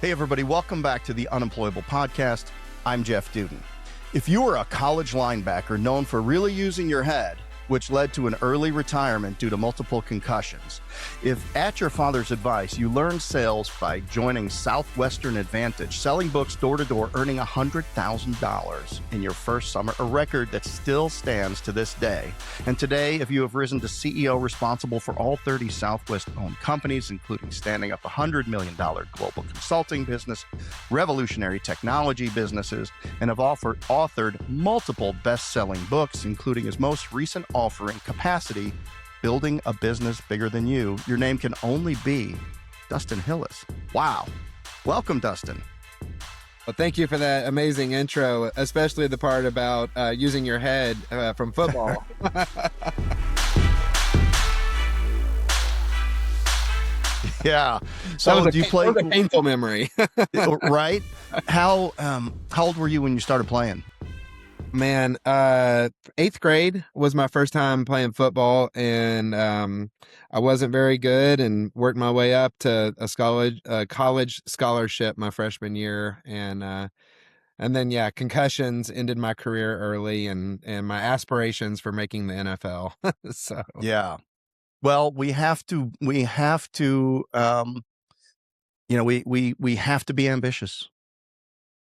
Hey, everybody, welcome back to the Unemployable podcast. I'm Jeff Dudan. If you were a college linebacker known for really using your head, which led to an early retirement due to multiple concussions, if at your father's advice you learned sales by joining Southwestern Advantage, selling books door to door, earning $100,000 in your first summer, a record that still stands to this day. And today, if you have risen to CEO responsible for all 30 Southwest-owned companies, including standing up $100 million global consulting business, revolutionary technology businesses, and have authored multiple best-selling books, including his most recent offering, Capacity, Building a Business Bigger Than You, your name can only be Dustin Hillis. Wow. Welcome, Dustin. Well, thank you for that amazing intro, especially the part about using your head from football. Yeah. So do you play? That was a painful memory. Right? How old were you when you started playing? Man, 8th grade was my first time playing football, and I wasn't very good and worked my way up to a college scholarship my freshman year. And then, yeah, concussions ended my career early and my aspirations for making the NFL. So, Yeah. Well, we have to, we have to be ambitious.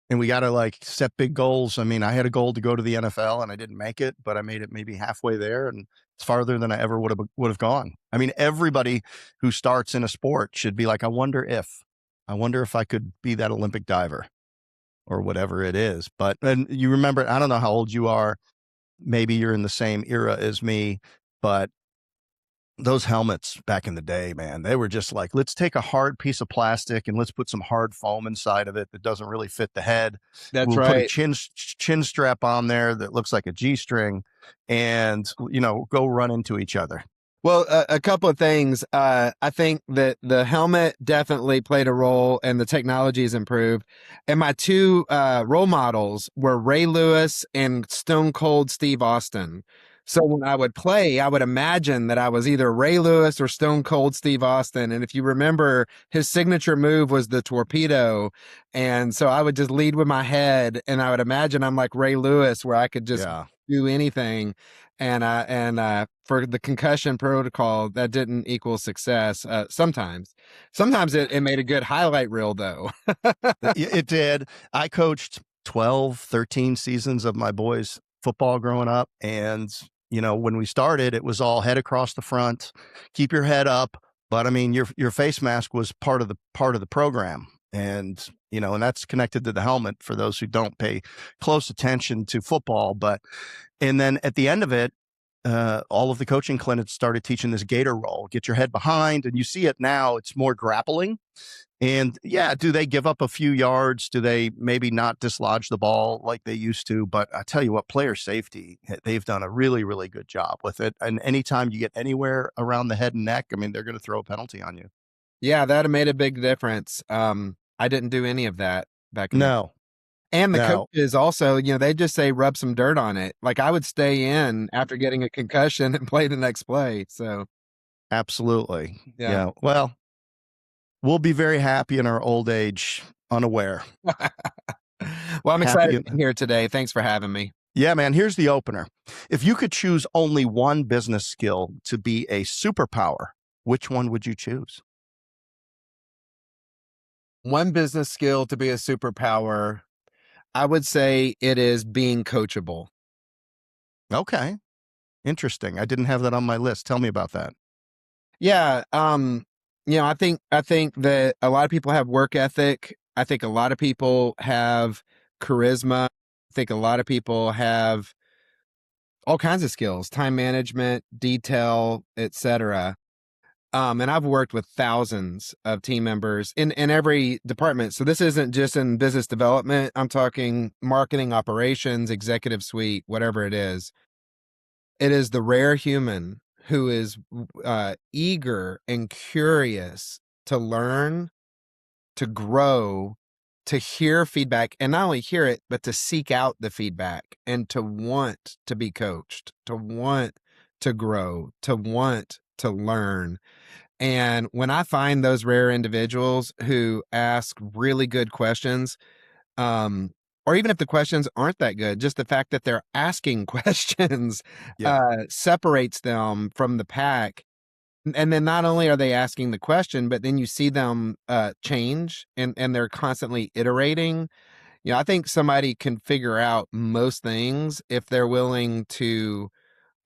And we got to set big goals. I mean, I had a goal to go to the NFL and I didn't make it, but I made it maybe halfway there, and it's farther than I ever would have gone. I mean, everybody who starts in a sport should be like, I wonder if I could be that Olympic diver or whatever it is. But, and you remember, I don't know how old you are. Maybe you're in the same era as me, but those helmets back in the day, man, they were just like, let's take a hard piece of plastic and let's put some hard foam inside of it that doesn't really fit the head. that's We'll right. put a chin strap on there that looks like a G-string and, go run into each other. Well, a couple of things. I think that the helmet definitely played a role and the technology has improved. And my two role models were Ray Lewis and Stone Cold Steve Austin. So when I would play, I would imagine that I was either Ray Lewis or Stone Cold Steve Austin. And if you remember, his signature move was the torpedo. And so I would just lead with my head and I would imagine I'm like Ray Lewis where I could just do anything. And for the concussion protocol, that didn't equal success. Sometimes it made a good highlight reel though. It did. I coached 12, 13 seasons of my boys' football growing up. And, when we started, it was all head across the front, keep your head up. But I mean, your face mask was part of the program. And, and that's connected to the helmet for those who don't pay close attention to football. And then at the end of it, all of the coaching clinics started teaching this gator roll, get your head behind, and you see it now, it's more grappling. And yeah, do they give up a few yards? Do they maybe not dislodge the ball like they used to? But I tell you what, player safety, they've done a really, really good job with it. And anytime you get anywhere around the head and neck, I mean, they're going to throw a penalty on you. Yeah, that made a big difference. I didn't do any of that back in No. And the coaches also, they just say rub some dirt on it. Like I would stay in after getting a concussion and play the next play. So absolutely. Yeah. Well, we'll be very happy in our old age, unaware. Well, I'm excited to be here today. Thanks for having me. Yeah, man. Here's the opener. If you could choose only one business skill to be a superpower, which one would you choose? One business skill to be a superpower, I would say it is being coachable. Okay. Interesting. I didn't have that on my list. Tell me about that. Yeah. I think that a lot of people have work ethic. I think a lot of people have charisma. I think a lot of people have all kinds of skills, time management, detail, etc. And I've worked with thousands of team members in every department. So this isn't just in business development. I'm talking marketing, operations, executive suite, whatever it is. It is the rare human who is eager and curious to learn, to grow, to hear feedback, and not only hear it, but to seek out the feedback and to want to be coached, to want to grow, to want to learn. And when I find those rare individuals who ask really good questions, um, or even if the questions aren't that good, just the fact that they're asking questions Yeah. separates them from the pack. And then not only are they asking the question, but then you see them change and they're constantly iterating. I think somebody can figure out most things if they're willing to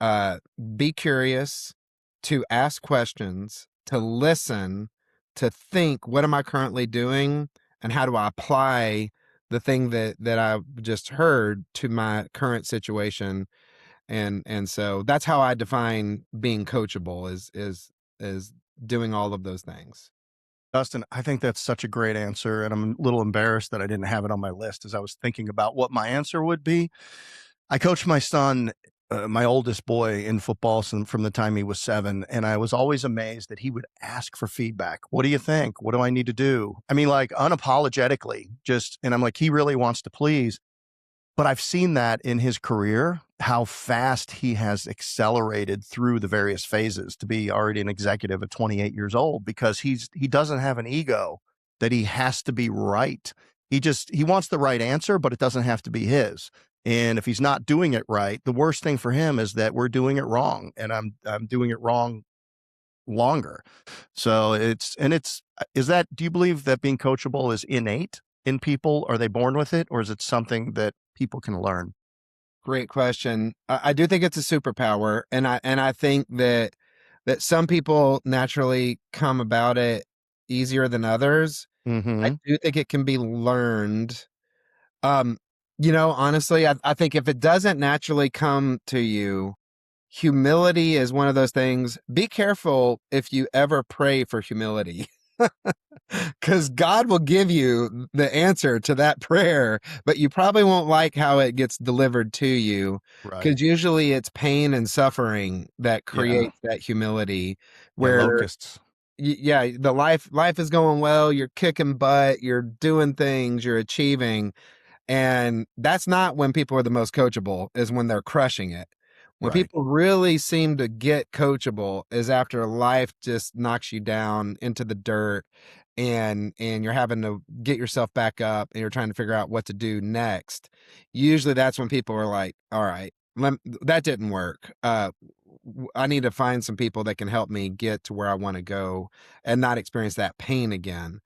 uh, be curious, to ask questions, to listen, to think, what am I currently doing, and how do I apply the thing that I just heard to my current situation? And so that's how I define being coachable is doing all of those things. Dustin, I think that's such a great answer, and I'm a little embarrassed that I didn't have it on my list as I was thinking about what my answer would be. I coached my son, my oldest boy, in football from the time he was 7, and I was always amazed that he would ask for feedback. What do you think? What do I need to do? I mean, like unapologetically, and I'm like, he really wants to please. But I've seen that in his career, how fast he has accelerated through the various phases to be already an executive at 28 years old because he doesn't have an ego that he has to be right. He wants the right answer, but it doesn't have to be his. And if he's not doing it right, the worst thing for him is that we're doing it wrong, and I'm doing it wrong longer. So do you believe that being coachable is innate in people? Are they born with it, or is it something that people can learn? Great question. I do think it's a superpower, and I think that some people naturally come about it easier than others. I Mm-hmm. do think it can be learned. Um, honestly, I think if it doesn't naturally come to you, humility is one of those things. Be careful if you ever pray for humility. Because God will give you the answer to that prayer, but you probably won't like how it gets delivered to you. Right. Because usually it's pain and suffering that Yeah. creates that humility. Yeah. Where, Locusts. yeah, the life is going well. You're kicking butt. You're doing things. You're achieving. And that's not when people are the most coachable, is when they're crushing it. When Right. people really seem to get coachable is after life just knocks you down into the dirt and you're having to get yourself back up and you're trying to figure out what to do next. Usually that's when people are like, all right, that didn't work. I need to find some people that can help me get to where I want to go and not experience that pain again.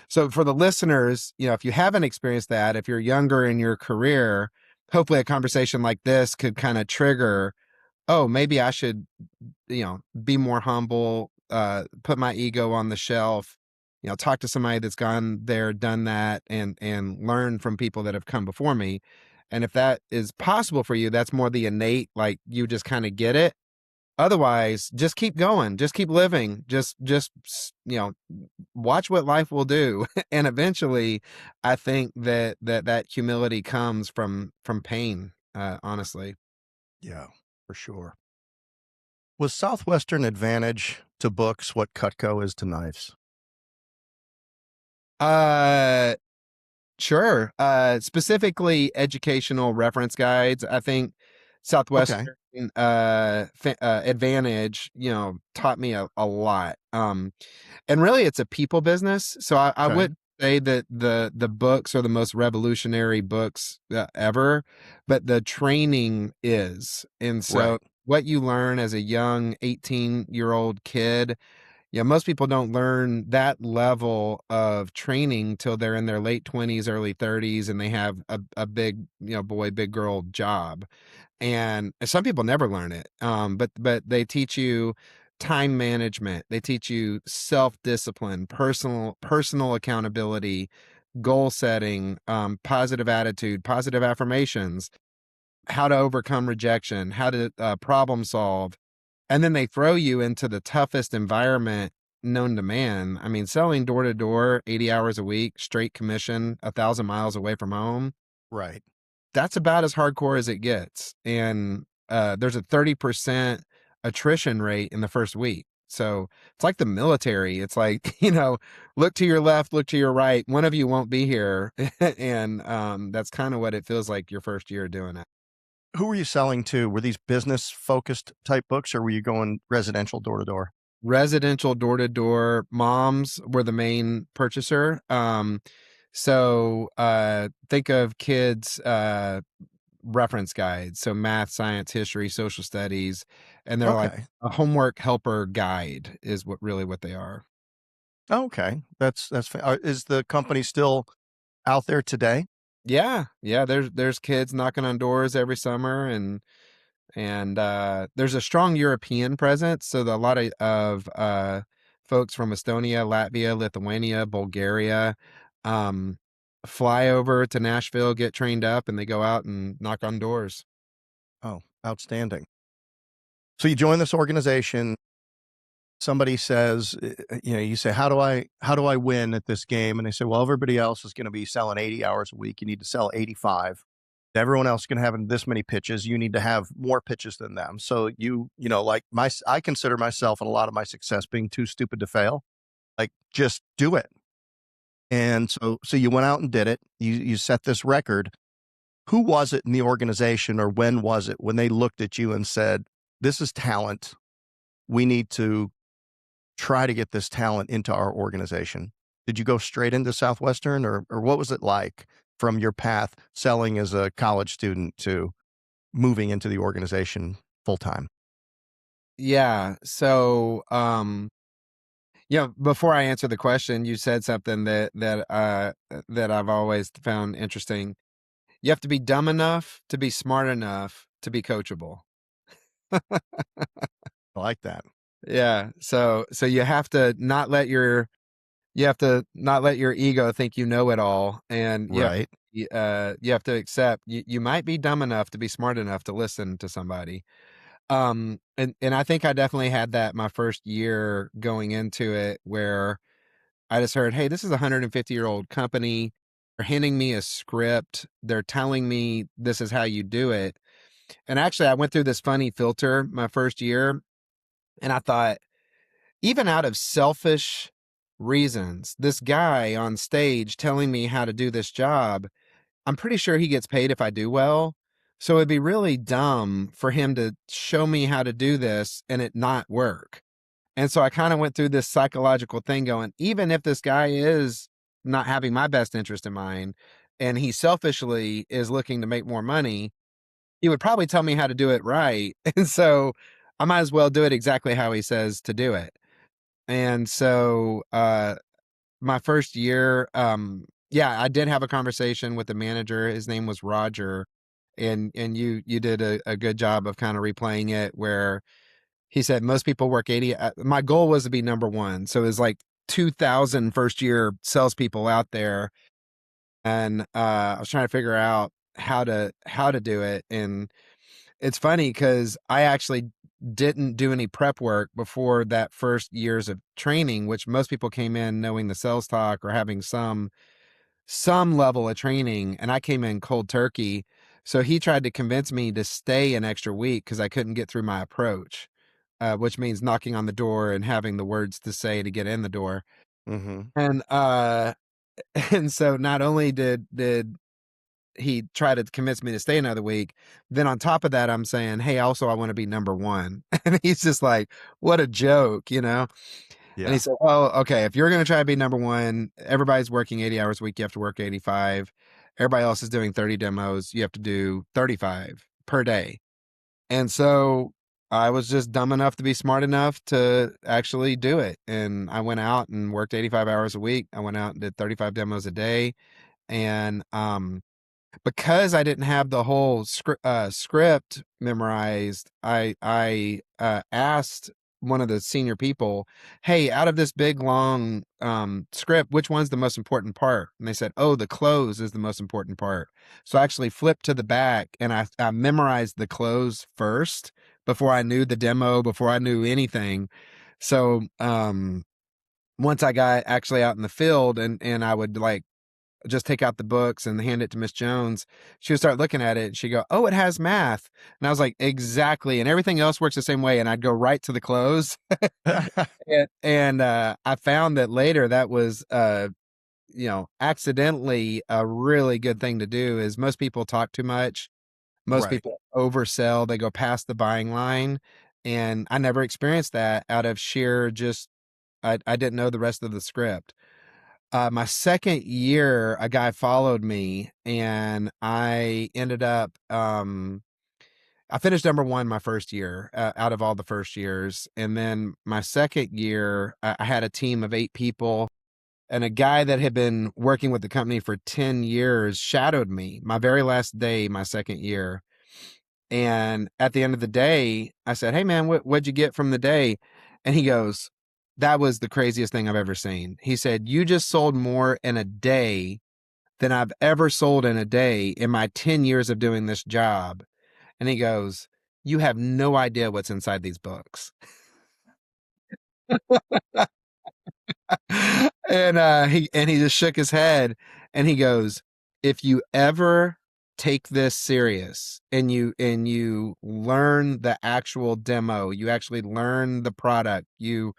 So for the listeners, if you haven't experienced that, if you're younger in your career, hopefully a conversation like this could kind of trigger, oh, maybe I should, be more humble, put my ego on the shelf, talk to somebody that's gone there, done that, and learn from people that have come before me. And if that is possible for you, that's more the innate, like you just kind of get it. Otherwise, just keep going, just keep living, just watch what life will do. And eventually, I think that humility comes from pain, honestly. Yeah, for sure. Was Southwestern Advantage to books what Cutco is to knives? Uh Sure. Specifically educational reference guides. I think Okay. Southwestern Advantage, taught me a lot. And really it's a people business. So I Okay. would say that the books are the most revolutionary books ever, but the training is. And so Right. what you learn as a young 18-year-old kid, yeah, most people don't learn that level of training till they're in their late 20s, early 30s, and they have a big, boy, big girl job. And some people never learn it. But they teach you time management. They teach you self-discipline, personal accountability, goal setting, positive attitude, positive affirmations, how to overcome rejection, how to problem solve, and then they throw you into the toughest environment known to man. I mean, selling door to door, 80 hours a week, straight commission, 1,000 miles away from home. Right. That's about as hardcore as it gets. And there's a 30% attrition rate in the first week. So it's like the military. It's like, look to your left, look to your right. One of you won't be here. And that's kind of what it feels like your first year doing it. Who were you selling to? Were these business focused type books, or were you going residential door to door? residential door-to-door. Moms were the main purchaser. So think of kids reference guides, so math, science, history, social studies, and they're like Okay. a homework helper guide is what they are. Okay. Is the company still out there today? Yeah, yeah. There's kids knocking on doors every summer, and there's a strong European presence. So a lot of folks from Estonia, Latvia, Lithuania, Bulgaria um, fly over to Nashville, get trained up, and they go out and knock on doors. Oh, outstanding. So you join this organization. Somebody says, you say, how do I win at this game? And they say, well, everybody else is going to be selling 80 hours a week. You need to sell 85. Everyone else is going to have this many pitches. You need to have more pitches than them. So like I consider myself and a lot of my success being too stupid to fail. Like, just do it. And so you went out and did it. You set this record. Who was it in the organization, or when was it when they looked at you and said, this is talent. We need to try to get this talent into our organization? Did you go straight into Southwestern, or what was it like from your path selling as a college student to moving into the organization full time? Yeah. Before I answer the question, you said something that I've always found interesting. You have to be dumb enough to be smart enough to be coachable. I like that. Yeah. So you have to not let your ego think you know it all, and Right. you have to accept you might be dumb enough to be smart enough to listen to somebody. And I think I definitely had that my first year going into it, where I just heard, hey, this is a 150-year-old company. They're handing me a script. They're telling me this is how you do it. And actually, I went through this funny filter my first year, and I thought, even out of selfish reasons, this guy on stage telling me how to do this job, I'm pretty sure he gets paid if I do well. So it'd be really dumb for him to show me how to do this and it not work. And so I kind of went through this psychological thing going, even if this guy is not having my best interest in mind and he selfishly is looking to make more money, he would probably tell me how to do it right. And so I might as well do it exactly how he says to do it. And so my first year, yeah, I did have a conversation with the manager. His name was Roger. And you did a good job of kind of replaying it, where he said most people work 80. My goal was to be number one. So it was like 2,000 first year salespeople out there. And I was trying to figure out how to do it. And it's funny because I actually didn't do any prep work before that first years of training, which most people came in knowing the sales talk or having some level of training, and I came in cold turkey. So he tried to convince me to stay an extra week because I couldn't get through my approach, which means knocking on the door and having the words to say to get in the door. Mm-hmm. And and so not only did he tried to convince me to stay another week, then on top of that, I'm saying, hey, also I want to be number one. And he's just like, what a joke, you know? And he Yeah. said, well, okay, if you're going to try to be number one, everybody's working 80 hours a week. You have to work 85. Everybody else is doing 30 demos. You have to do 35 per day. And so I was just dumb enough to be smart enough to actually do it. And I went out and worked 85 hours a week. I went out and did 35 demos a day. And because I didn't have the whole script memorized, I asked one of the senior people, "Hey, out of this big long script, which one's the most important part?" And they said, "Oh, the close is the most important part." So I actually flipped to the back and I memorized the close first before I knew the demo, before I knew anything. So once I got actually out in the field and I would like just take out the books and hand it to Miss Jones, she would start looking at it and she'd go, "Oh, it has math." And I was like, exactly. And everything else works the same way. And I'd go right to the close. And I found that later that was, accidentally a really good thing to do. Is most people talk too much. Most Right. people oversell. They go past the buying line. And I never experienced that out of sheer just, I didn't know the rest of the script. My second year, a guy followed me, and I ended up, I finished number one my first year out of all the first years. And then my second year, I had a team of 8 people, and a guy that had been working with the company for 10 years shadowed me my very last day, my second year. And at the end of the day, I said, "Hey man, what'd you get from the day?" And he goes, "That was the craziest thing I've ever seen." He said, "You just sold more in a day than I've ever sold in a day in my 10 years of doing this job." And he goes, "You have no idea what's inside these books." And he just shook his head, and he goes, "If you ever take this serious and you learn the actual demo, you actually learn the product, you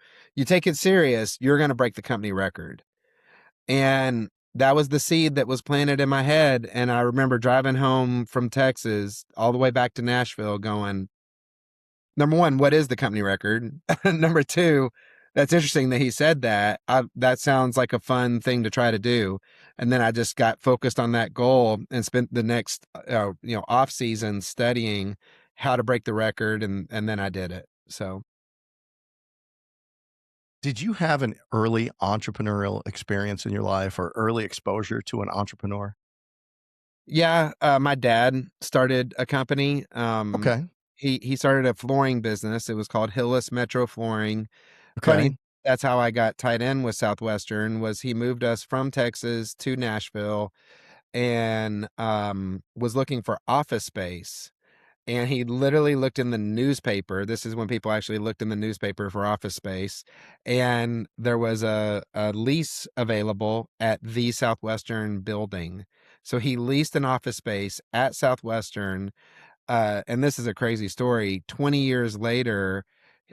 take it serious, you're going to break the company record." And that was the seed that was planted in my head. And I remember driving home from Texas all the way back to Nashville going, number one, what is the company record? Number two, that's interesting that he said that. That sounds like a fun thing to try to do. And then I just got focused on that goal and spent the next, off season studying how to break the record, and then I did it. So Did you have an early entrepreneurial experience in your life or early exposure to an entrepreneur? yeah, my dad started a company. Okay. He started a flooring business. It was called Hillis Metro Flooring. Funny, Okay. that's how I got tied in with Southwestern. Was he moved us from Texas to Nashville, and was looking for office space. And he literally looked in the newspaper. This is when people actually looked in the newspaper for office space. And there was a lease available at the Southwestern building. So he leased an office space at Southwestern. And this is a crazy story. 20 years later,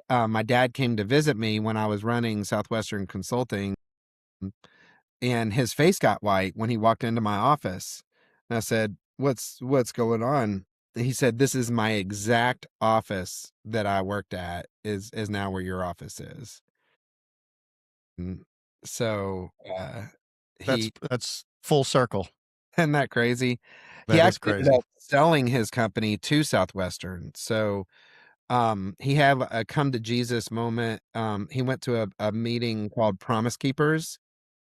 my dad came to visit me when I was running Southwestern Consulting, and his face got white when he walked into my office. And I said, "What's going on?" And he said, "This is my exact office that I worked at, is now where your office is." And so That's he that's full circle. isn't that crazy? He That is actually ended crazy. up selling his company to Southwestern. So he had a come to Jesus moment. He went to a meeting called Promise Keepers.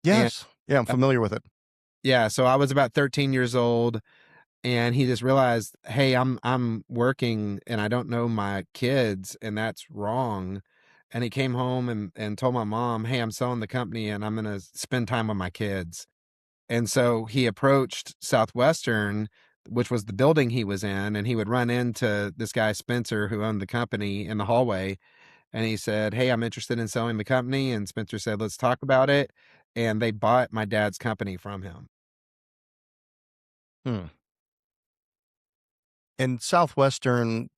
And Yes. Yeah, I'm uh, familiar with it. yeah, so I was about 13 years old, and he just realized, "Hey, I'm working and I don't know my kids, and that's wrong." And he came home and told my mom, "Hey, I'm selling the company and I'm going to spend time with my kids." And so he approached Southwestern, which was the building he was in, and he would run into this guy Spencer who owned the company in the hallway, and he said, "Hey, I'm interested in selling the company." And Spencer said, "Let's talk about it." And they bought my dad's company from him. Hmm. And Southwestern,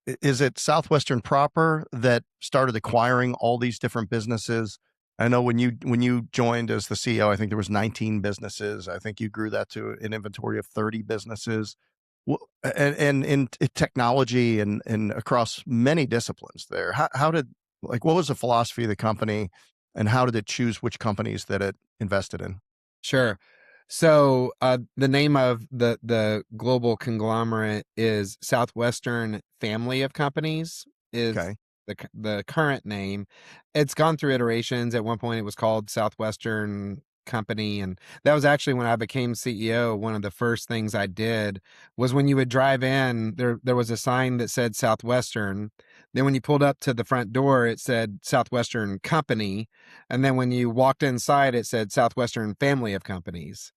is it Southwestern proper that started acquiring all these different businesses? I know when you joined as the CEO, I think there was 19 businesses. I think you grew that to an inventory of 30 businesses. And in technology and across many disciplines there. How did, like, what was the philosophy of the company and how did it choose which companies that it invested in? Sure. So the name of the global conglomerate is Southwestern Family of Companies, is Okay. the current name. It's gone through iterations. At one point, it was called Southwestern Company, and that was actually when I became CEO. One of the first things I did was, when you would drive in, there was a sign that said Southwestern. Then when you pulled up to the front door, it said Southwestern Company. And then when you walked inside, it said Southwestern Family of Companies.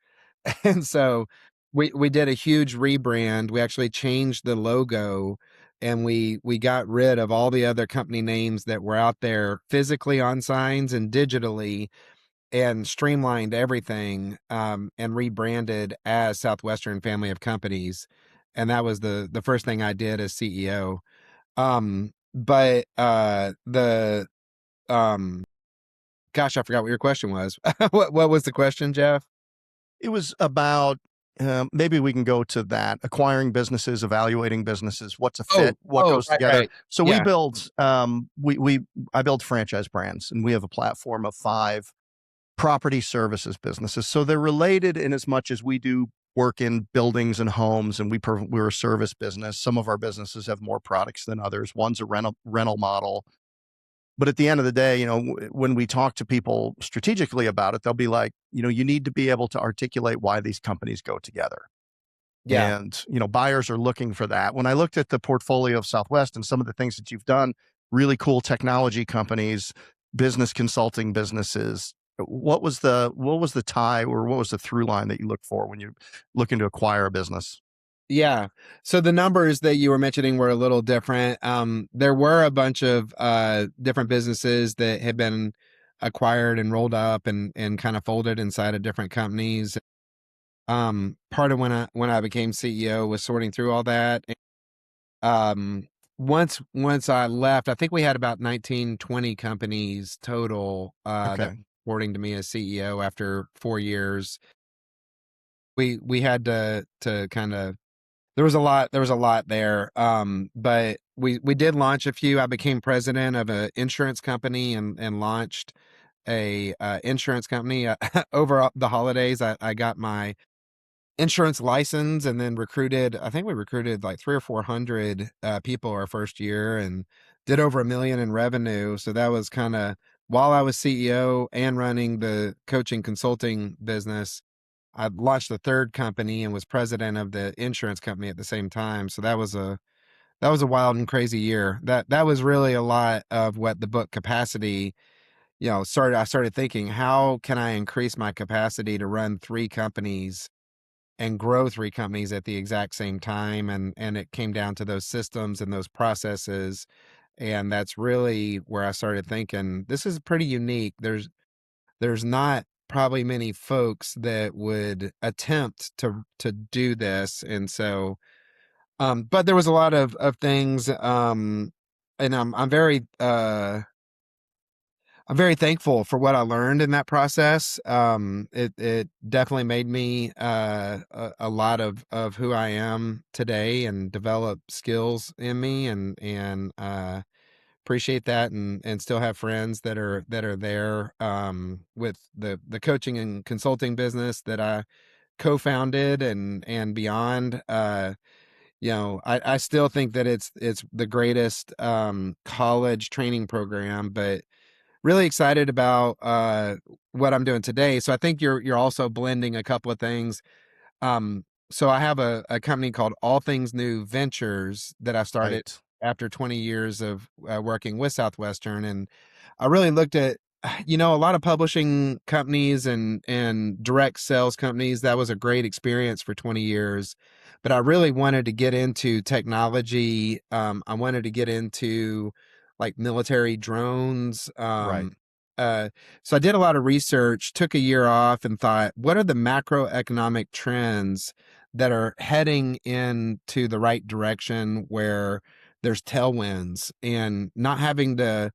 And so we did a huge rebrand. We actually changed the logo, and we got rid of all the other company names that were out there physically on signs and digitally, and streamlined everything, and rebranded as Southwestern Family of Companies. And that was the first thing I did as CEO. But the um Gosh, I forgot what your question was. What was the question, Jeff? It was about maybe we can go to that. Acquiring businesses, evaluating businesses, what's a Oh, fit, what goes right, together. right. So we Yeah, build, I build franchise brands, and we have a platform of 5 property services businesses. So they're related in as much as we do work in buildings and homes, and we're a service business. Some of our businesses have more products than others. One's a rental model. But at the end of the day, when we talk to people strategically about it, they'll be like, you need to be able to articulate why these companies go together. yeah, And, buyers are looking for that. When I looked at the portfolio of Southwest and some of the things that you've done, really cool technology companies, business consulting businesses, what was the tie, or what was the through line that you look for when you're looking to acquire a business? yeah. So the numbers that you were mentioning were a little different. There were a bunch of different businesses that had been acquired and rolled up and kind of folded inside of different companies. Part of when I became CEO was sorting through all that. Um, once I left, I think we had about 19, 20 companies total that Okay. were reporting to me as CEO after 4 years. We had to kind of there was a lot there. But we did launch a few. I became president of an insurance company and launched a insurance company over the holidays. I got my insurance license and then I think we recruited like 300 or 400 people our first year and did over 1 million in revenue. So that was kind of while I was CEO and running the coaching consulting business. I launched the third company and was president of the insurance company at the same time. So that was a wild and crazy year. That was really a lot of what the book Capacity, I started thinking, how can I increase my capacity to run 3 companies and grow 3 companies at the exact same time? And it came down to those systems and those processes. And that's really where I started thinking, this is pretty unique. There's not probably many folks that would attempt to do this. And so but there was a lot of things and I'm very thankful for what I learned in that process. It definitely made me a lot of who I am today and develop skills in me and appreciate that and still have friends that are there with the coaching and consulting business that I co-founded and beyond. I still think that it's the greatest college training program, but really excited about what I'm doing today. So I think you're also blending a couple of things. So I have a company called All Things New Ventures that I started Right. after 20 years of working with Southwestern, and I really looked at a lot of publishing companies and direct sales companies. That was a great experience for 20 years, but I really wanted to get into technology. I wanted to get into like military drones. Right. So I did a lot of research, took a year off, and thought, what are the macroeconomic trends that are heading into the right direction where there's tailwinds and not having to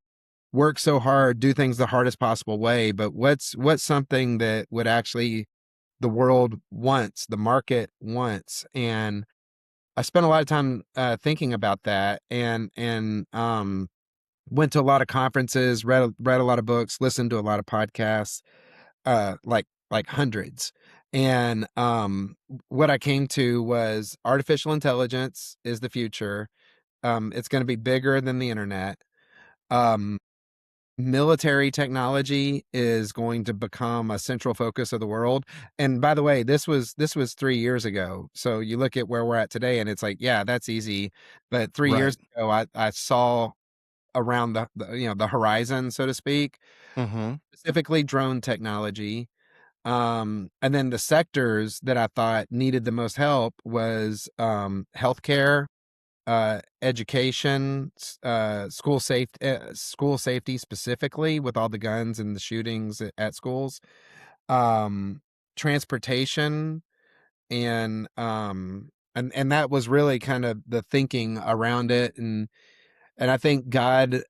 work so hard, do things the hardest possible way, but what's something that would actually the world wants, the market wants. And I spent a lot of time thinking about that and went to a lot of conferences, read a lot of books, listened to a lot of podcasts, like hundreds. And what I came to was artificial intelligence is the future. It's going to be bigger than the internet. Um, Military technology is going to become a central focus of the world. And by the way, this was 3 years ago. So you look at where we're at today, and it's like, yeah, that's easy. But 3 years Right. ago, I saw around the horizon, so to speak, Mm-hmm. specifically drone technology. And then the sectors that I thought needed the most help was healthcare, education, school safety specifically with all the guns and the shootings at schools, um, transportation, and that was really kind of the thinking around it. And I think God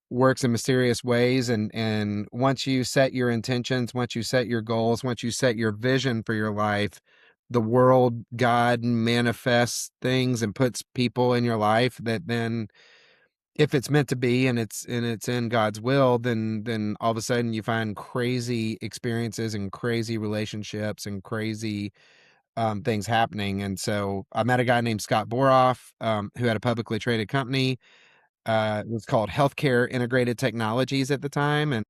works in mysterious ways. And once you set your intentions, once you set your goals, once you set your vision for your life, the world, God manifests things and puts people in your life that then, if it's meant to be and it's in God's will, then all of a sudden you find crazy experiences and crazy relationships and crazy things happening. And so I met a guy named Scott Boroff, who had a publicly traded company. It was called Healthcare Integrated Technologies at the time,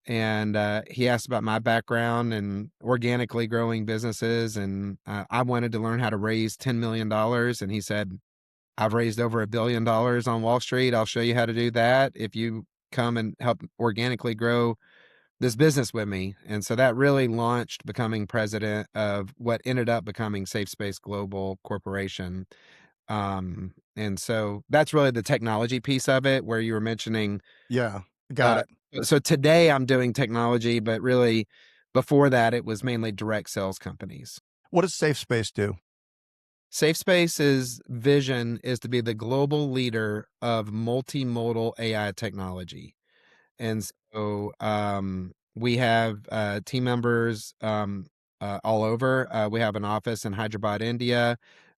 and he asked about my background and organically growing businesses, and I wanted to learn how to raise $10 million, and he said, "I've raised over $1 billion on Wall Street. I'll show you how to do that if you come and help organically grow this business with me." And so that really launched becoming president of what ended up becoming Safe Space Global Corporation. And so that's really the technology piece of it, where you were mentioning. Yeah, got Uh, it. so today I'm doing technology, but really before that, it was mainly direct sales companies. What does Safe Space do? Safe Space's vision is to be the global leader of multimodal AI technology. And so we have team members all over. We have an office in Hyderabad, India,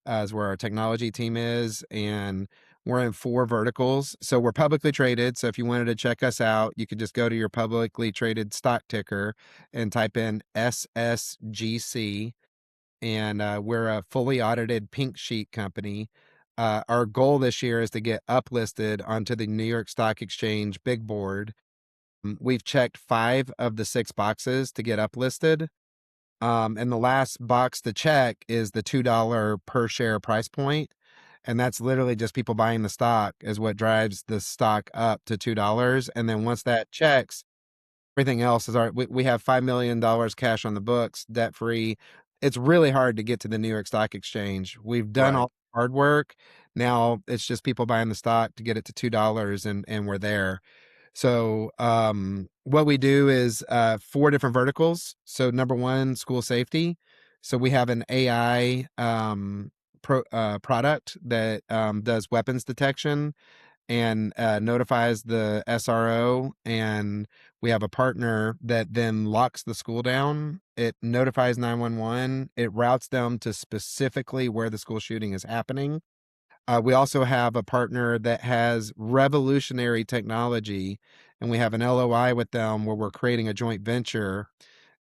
is where our technology team is, and we're in 4 verticals. So we're publicly traded. So if you wanted to check us out, you could just go to your publicly traded stock ticker and type in SSGC, and we're a fully audited pink sheet company. Our goal this year is to get uplisted onto the New York Stock Exchange big board. We've checked 5 of the 6 boxes to get uplisted. And the last box to check is the $2 per share price point. And that's literally just people buying the stock is what drives the stock up to $2. And then once that checks, everything else is we have $5 million cash on the books, debt free. It's really hard to get to the New York Stock Exchange. We've done Right. all the hard work. Now it's just people buying the stock to get it to $2, and we're there. So what we do is 4 different verticals. So number 1, school safety. So we have an AI product that does weapons detection and notifies the SRO. And we have a partner that then locks the school down. It notifies 911. It routes them to specifically where the school shooting is happening. We also have a partner that has revolutionary technology, and we have an LOI with them where we're creating a joint venture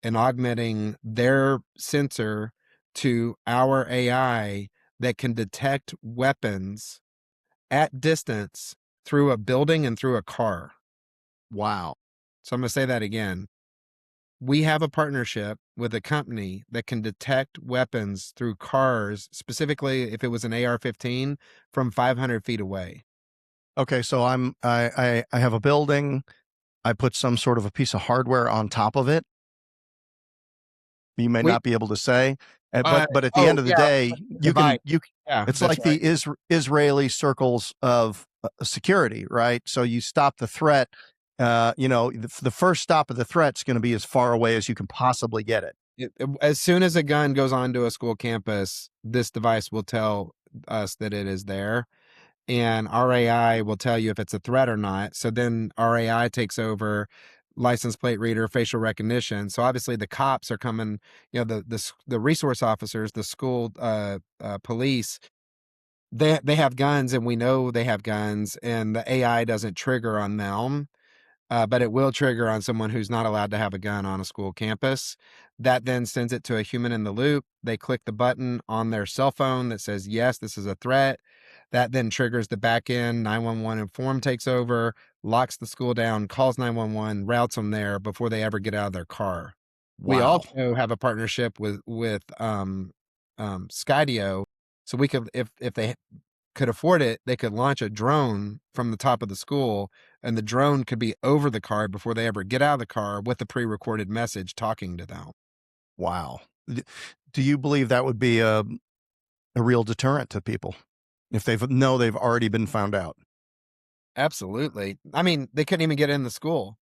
and augmenting their sensor to our AI that can detect weapons at distance through a building and through a car. Wow. So I'm going to say that again. We have a partnership with a company that can detect weapons through cars, specifically if it was an AR-15, from 500 feet away. Okay, so I have a building. I put some sort of a piece of hardware on top of it. You may We, not be able to say, but at the oh end of the yeah, day, device. you. Yeah, It's that's like right. the Israeli circles of security, right? So you stop the threat. The first stop of the threat is going to be as far away as you can possibly get it. As soon as a gun goes onto a school campus, this device will tell us that it is there, and our AI will tell you if it's a threat or not. So then our AI takes over license plate reader, facial recognition. So obviously the cops are coming, the resource officers, the school police, they have guns, and we know they have guns, and the AI doesn't trigger on them. But it will trigger on someone who's not allowed to have a gun on a school campus. That then sends it to a human in the loop. They click the button on their cell phone that says, yes, this is a threat. That then triggers the back end. 911 inform takes over, locks the school down, calls 911, routes them there before they ever get out of their car. We Wow. also have a partnership with Skydio. So we could, if they could afford it, they could launch a drone from the top of the school, and the drone could be over the car before they ever get out of the car with a pre-recorded message talking to them. Wow. Do you believe that would be a real deterrent to people if they've already been found out? Absolutely. I mean, they couldn't even get in the school.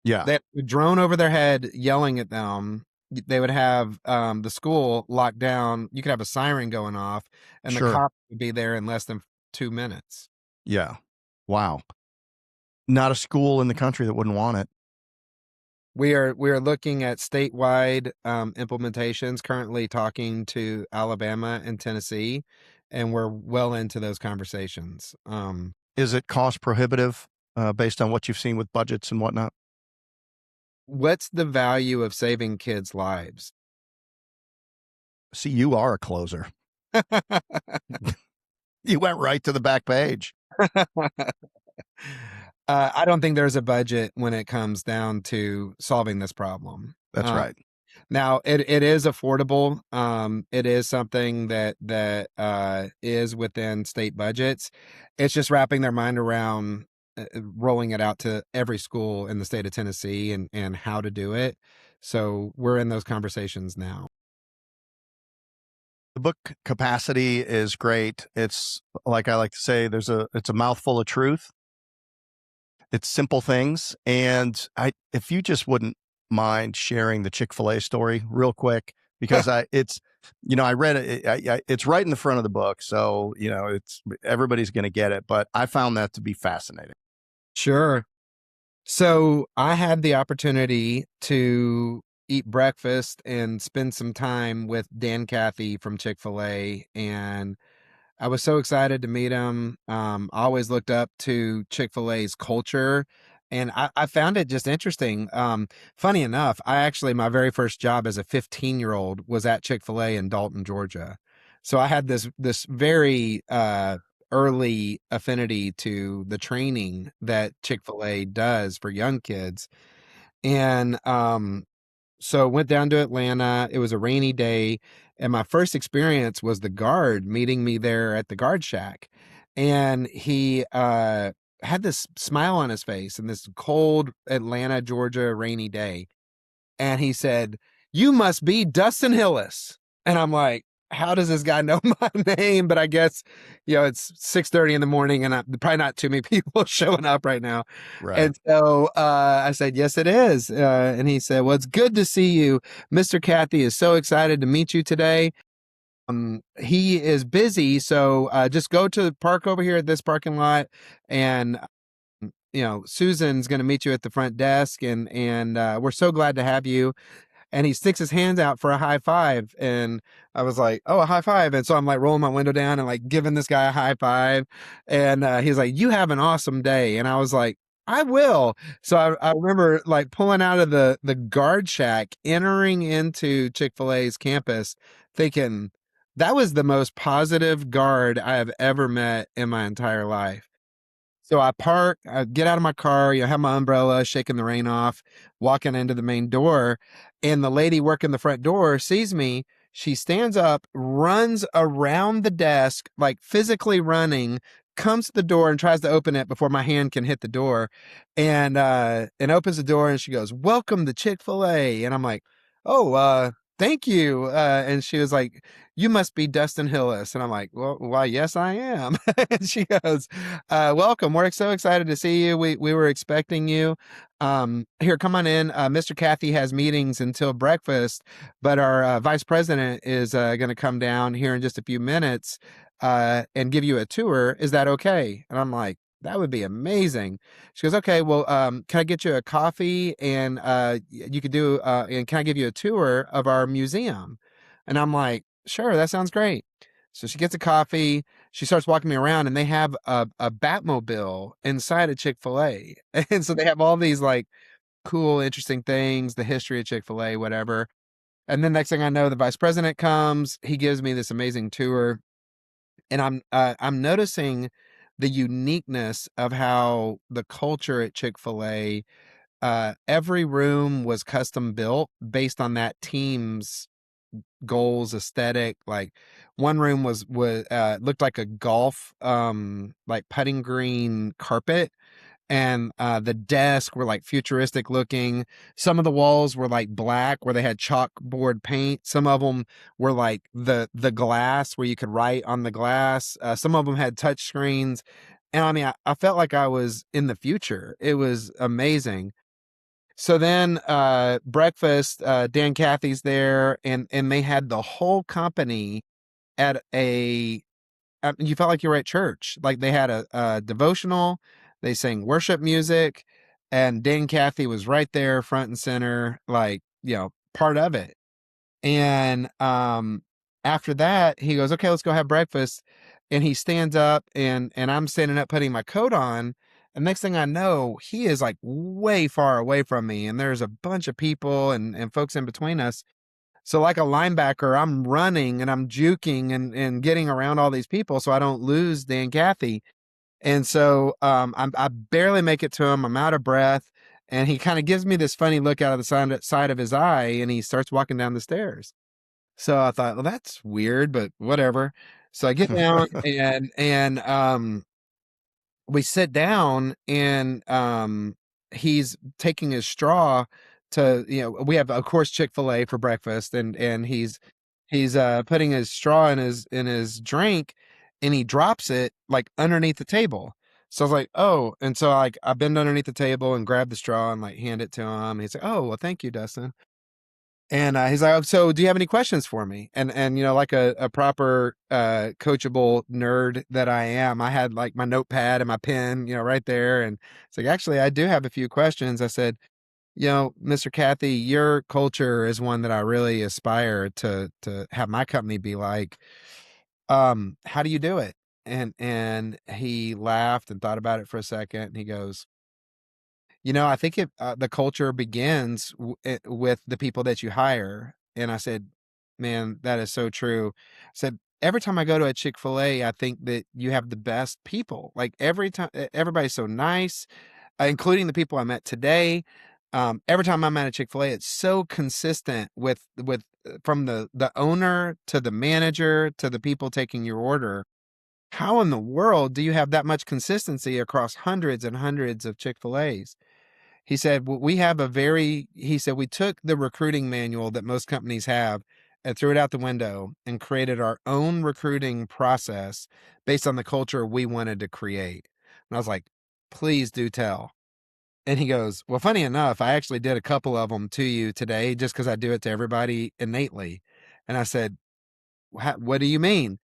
Yeah, They had a drone over their head yelling at them. They would have the school locked down. You could have a siren going off, and the sure. cop would be there in less than 2 minutes. Yeah. Wow. Not a school in the country that wouldn't want it. We are looking at statewide implementations, currently talking to Alabama and Tennessee, and we're well into those conversations. Is it cost prohibitive based on what you've seen with budgets and whatnot? What's the value of saving kids' lives? See, you are a closer. You went right to the back page. I don't think there's a budget when it comes down to solving this problem. That's right. Now it is affordable. It is something that is within state budgets. It's just wrapping their mind around rolling it out to every school in the state of Tennessee and how to do it. So we're in those conversations now. The book Capacity is great. It's like I like to say, it's a mouthful of truth. It's simple things. And if you just wouldn't mind sharing the Chick-fil-A story real quick, because I read it, it's right in the front of the book. So, everybody's going to get it, but I found that to be fascinating. Sure. So I had the opportunity to eat breakfast and spend some time with Dan Cathy from Chick-fil-A, and I was so excited to meet him. I always looked up to Chick-fil-A's culture, and I found it just interesting. Funny enough, my very first job as a 15-year-old was at Chick-fil-A in Dalton, Georgia. So I had this very early affinity to the training that Chick-fil-A does for young kids. And so went down to Atlanta. It was a rainy day, and my first experience was the guard meeting me there at the guard shack. And he had this smile on his face in this cold Atlanta, Georgia rainy day. And he said, "You must be Dustin Hillis." And I'm like, how does this guy know my name? But I guess, it's 6:30 in the morning and probably not too many people showing up right now. Right. And so I said, "Yes, it is." And he said, "Well, it's good to see you. Mr. Cathy is so excited to meet you today. He is busy, so just go to the park over here at this parking lot, and Susan's going to meet you at the front desk, and we're so glad to have you." And he sticks his hands out for a high five. And I was like, "Oh, a high five." And so I'm like rolling my window down and like giving this guy a high five. And he's like, "You have an awesome day." And I was like, "I will." So I remember like pulling out of the guard shack, entering into Chick-fil-A's campus, thinking that was the most positive guard I have ever met in my entire life. So I park, I get out of my car, have my umbrella, shaking the rain off, walking into the main door, and the lady working the front door sees me. She stands up, runs around the desk, like physically running, comes to the door and tries to open it before my hand can hit the door, and opens the door and she goes, "Welcome to Chick-fil-A." And I'm like, "Oh, thank you." And she was like, "You must be Dustin Hillis." And I'm like, "Well, why, yes, I am." And she goes, "Welcome. We're so excited to see you. We were expecting you. Here, come on in. Mr. Cathy has meetings until breakfast, but our vice president is going to come down here in just a few minutes and give you a tour. Is that okay?" And I'm like, "That would be amazing." She goes, "Okay, well, can I get you a coffee and you could do, and can I give you a tour of our museum?" And I'm like, "Sure, that sounds great." So she gets a coffee. She starts walking me around, and they have a Batmobile inside of Chick-fil-A. And so they have all these like cool, interesting things, the history of Chick-fil-A, whatever. And then next thing I know, the vice president comes. He gives me this amazing tour, and I'm noticing the uniqueness of how the culture at Chick-fil-A. Every room was custom built based on that team's goals, aesthetic. Like one room was looked like a golf like putting green carpet, and the desks were like futuristic looking. Some of the walls were like black where they had chalkboard paint. Some of them were like the glass where you could write on the glass. Some of them had touch screens. And I mean, I felt like I was in the future. It was amazing. So then breakfast, Dan Cathy's there, and they had the whole company at you felt like you were at church. Like they had a devotional, they sang worship music, And Dan Cathy was right there, front and center, like, part of it. And after that, he goes, okay, let's go have breakfast. And he stands up, and I'm standing up putting my coat on. And next thing I know, he is like way far away from me. And there's a bunch of people and folks in between us. So like a linebacker, I'm running and I'm juking and getting around all these people so I don't lose Dan Cathy. And so I barely make it to him. I'm out of breath. And he kind of gives me this funny look out of the side of his eye, and he starts walking down the stairs. So I thought, well, that's weird, but whatever. So I get down and we sit down, and he's taking his straw to, we have, of course, Chick-fil-A for breakfast, and he's putting his straw in his drink, and he drops it like underneath the table. So I was like, oh, and so like I bend underneath the table and grab the straw and like hand it to him. And he's like, oh, well, thank you, Dustin. And he's like, oh, so do you have any questions for me? And like a proper coachable nerd that I am, I had like my notepad and my pen, right there. And it's like, actually, I do have a few questions. I said, Mr. Cathy, your culture is one that I really aspire to have my company be like. How do you do it? And he laughed and thought about it for a second, and he goes, I think the culture begins with the people that you hire. And I said, man, that is so true. I said, every time I go to a Chick-fil-A, I think that you have the best people. Like every time, everybody's so nice, including the people I met today. Every time I'm at a Chick-fil-A, it's so consistent with from the owner to the manager to the people taking your order. How in the world do you have that much consistency across hundreds and hundreds of Chick-fil-A's? He said, well, he said, we took the recruiting manual that most companies have and threw it out the window and created our own recruiting process based on the culture we wanted to create. And I was like, please do tell. And he goes, well, funny enough, I actually did a couple of them to you today just because I do it to everybody innately. And I said, what do you mean?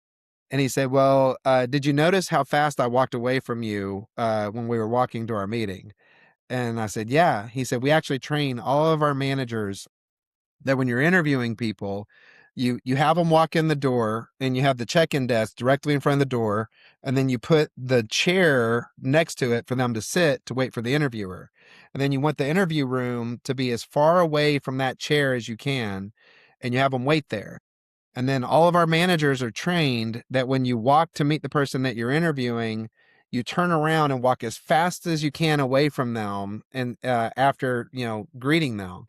And he said, well, did you notice how fast I walked away from you when we were walking to our meeting? And I said, yeah. He said, we actually train all of our managers that when you're interviewing people, you have them walk in the door and you have the check-in desk directly in front of the door. And then you put the chair next to it for them to sit to wait for the interviewer. And then you want the interview room to be as far away from that chair as you can. And you have them wait there. And then all of our managers are trained that when you walk to meet the person that you're interviewing, you turn around and walk as fast as you can away from them and after, greeting them.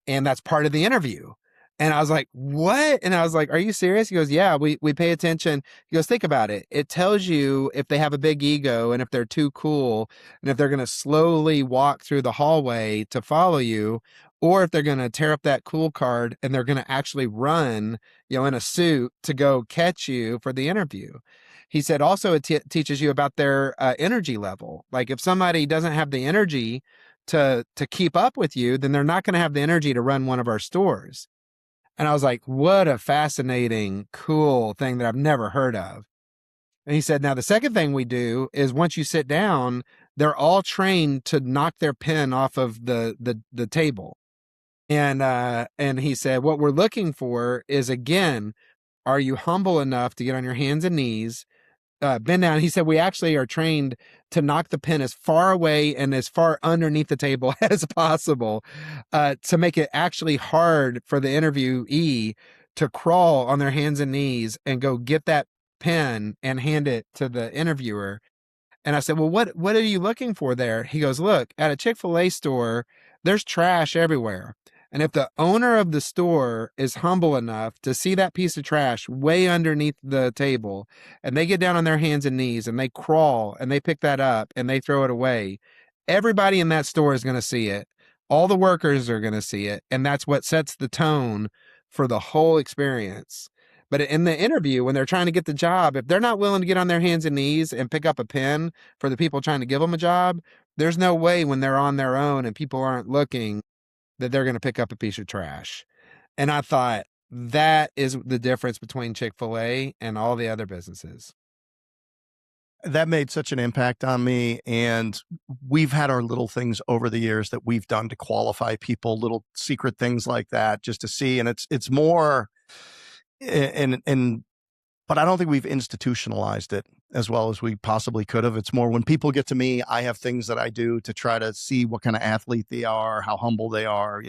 And that's part of the interview. And I was like, what? And I was like, are you serious? He goes, yeah, we pay attention. He goes, think about it. It tells you if they have a big ego and if they're too cool and if they're going to slowly walk through the hallway to follow you, or if they're going to tear up that cool card and they're going to actually run, in a suit to go catch you for the interview. He said also it teaches you about their energy level. Like if somebody doesn't have the energy to keep up with you, then they're not going to have the energy to run one of our stores. And I was like, what a fascinating, cool thing that I've never heard of. And he said, now the second thing we do is once you sit down, they're all trained to knock their pen off of the table. And he said, what we're looking for is, again, are you humble enough to get on your hands and knees, bend down? He said, we actually are trained to knock the pen as far away and as far underneath the table as possible, to make it actually hard for the interviewee to crawl on their hands and knees and go get that pen and hand it to the interviewer. And I said, well, what are you looking for there? He goes, look, at a Chick-fil-A store, there's trash everywhere. And if the owner of the store is humble enough to see that piece of trash way underneath the table, and they get down on their hands and knees and they crawl and they pick that up and they throw it away, everybody in that store is going to see it. All the workers are going to see it. And that's what sets the tone for the whole experience. But in the interview, when they're trying to get the job, if they're not willing to get on their hands and knees and pick up a pen for the people trying to give them a job, there's no way when they're on their own and people aren't looking that they're going to pick up a piece of trash. And I thought that is the difference between Chick-fil-A and all the other businesses. that made such an impact on me. And we've had our little things over the years that we've done to qualify people, little secret things like that, just to see. And it's more, and but I don't think we've institutionalized it as well as we possibly could have. It's more when people get to me, I have things that I do to try to see what kind of athlete they are, how humble they are,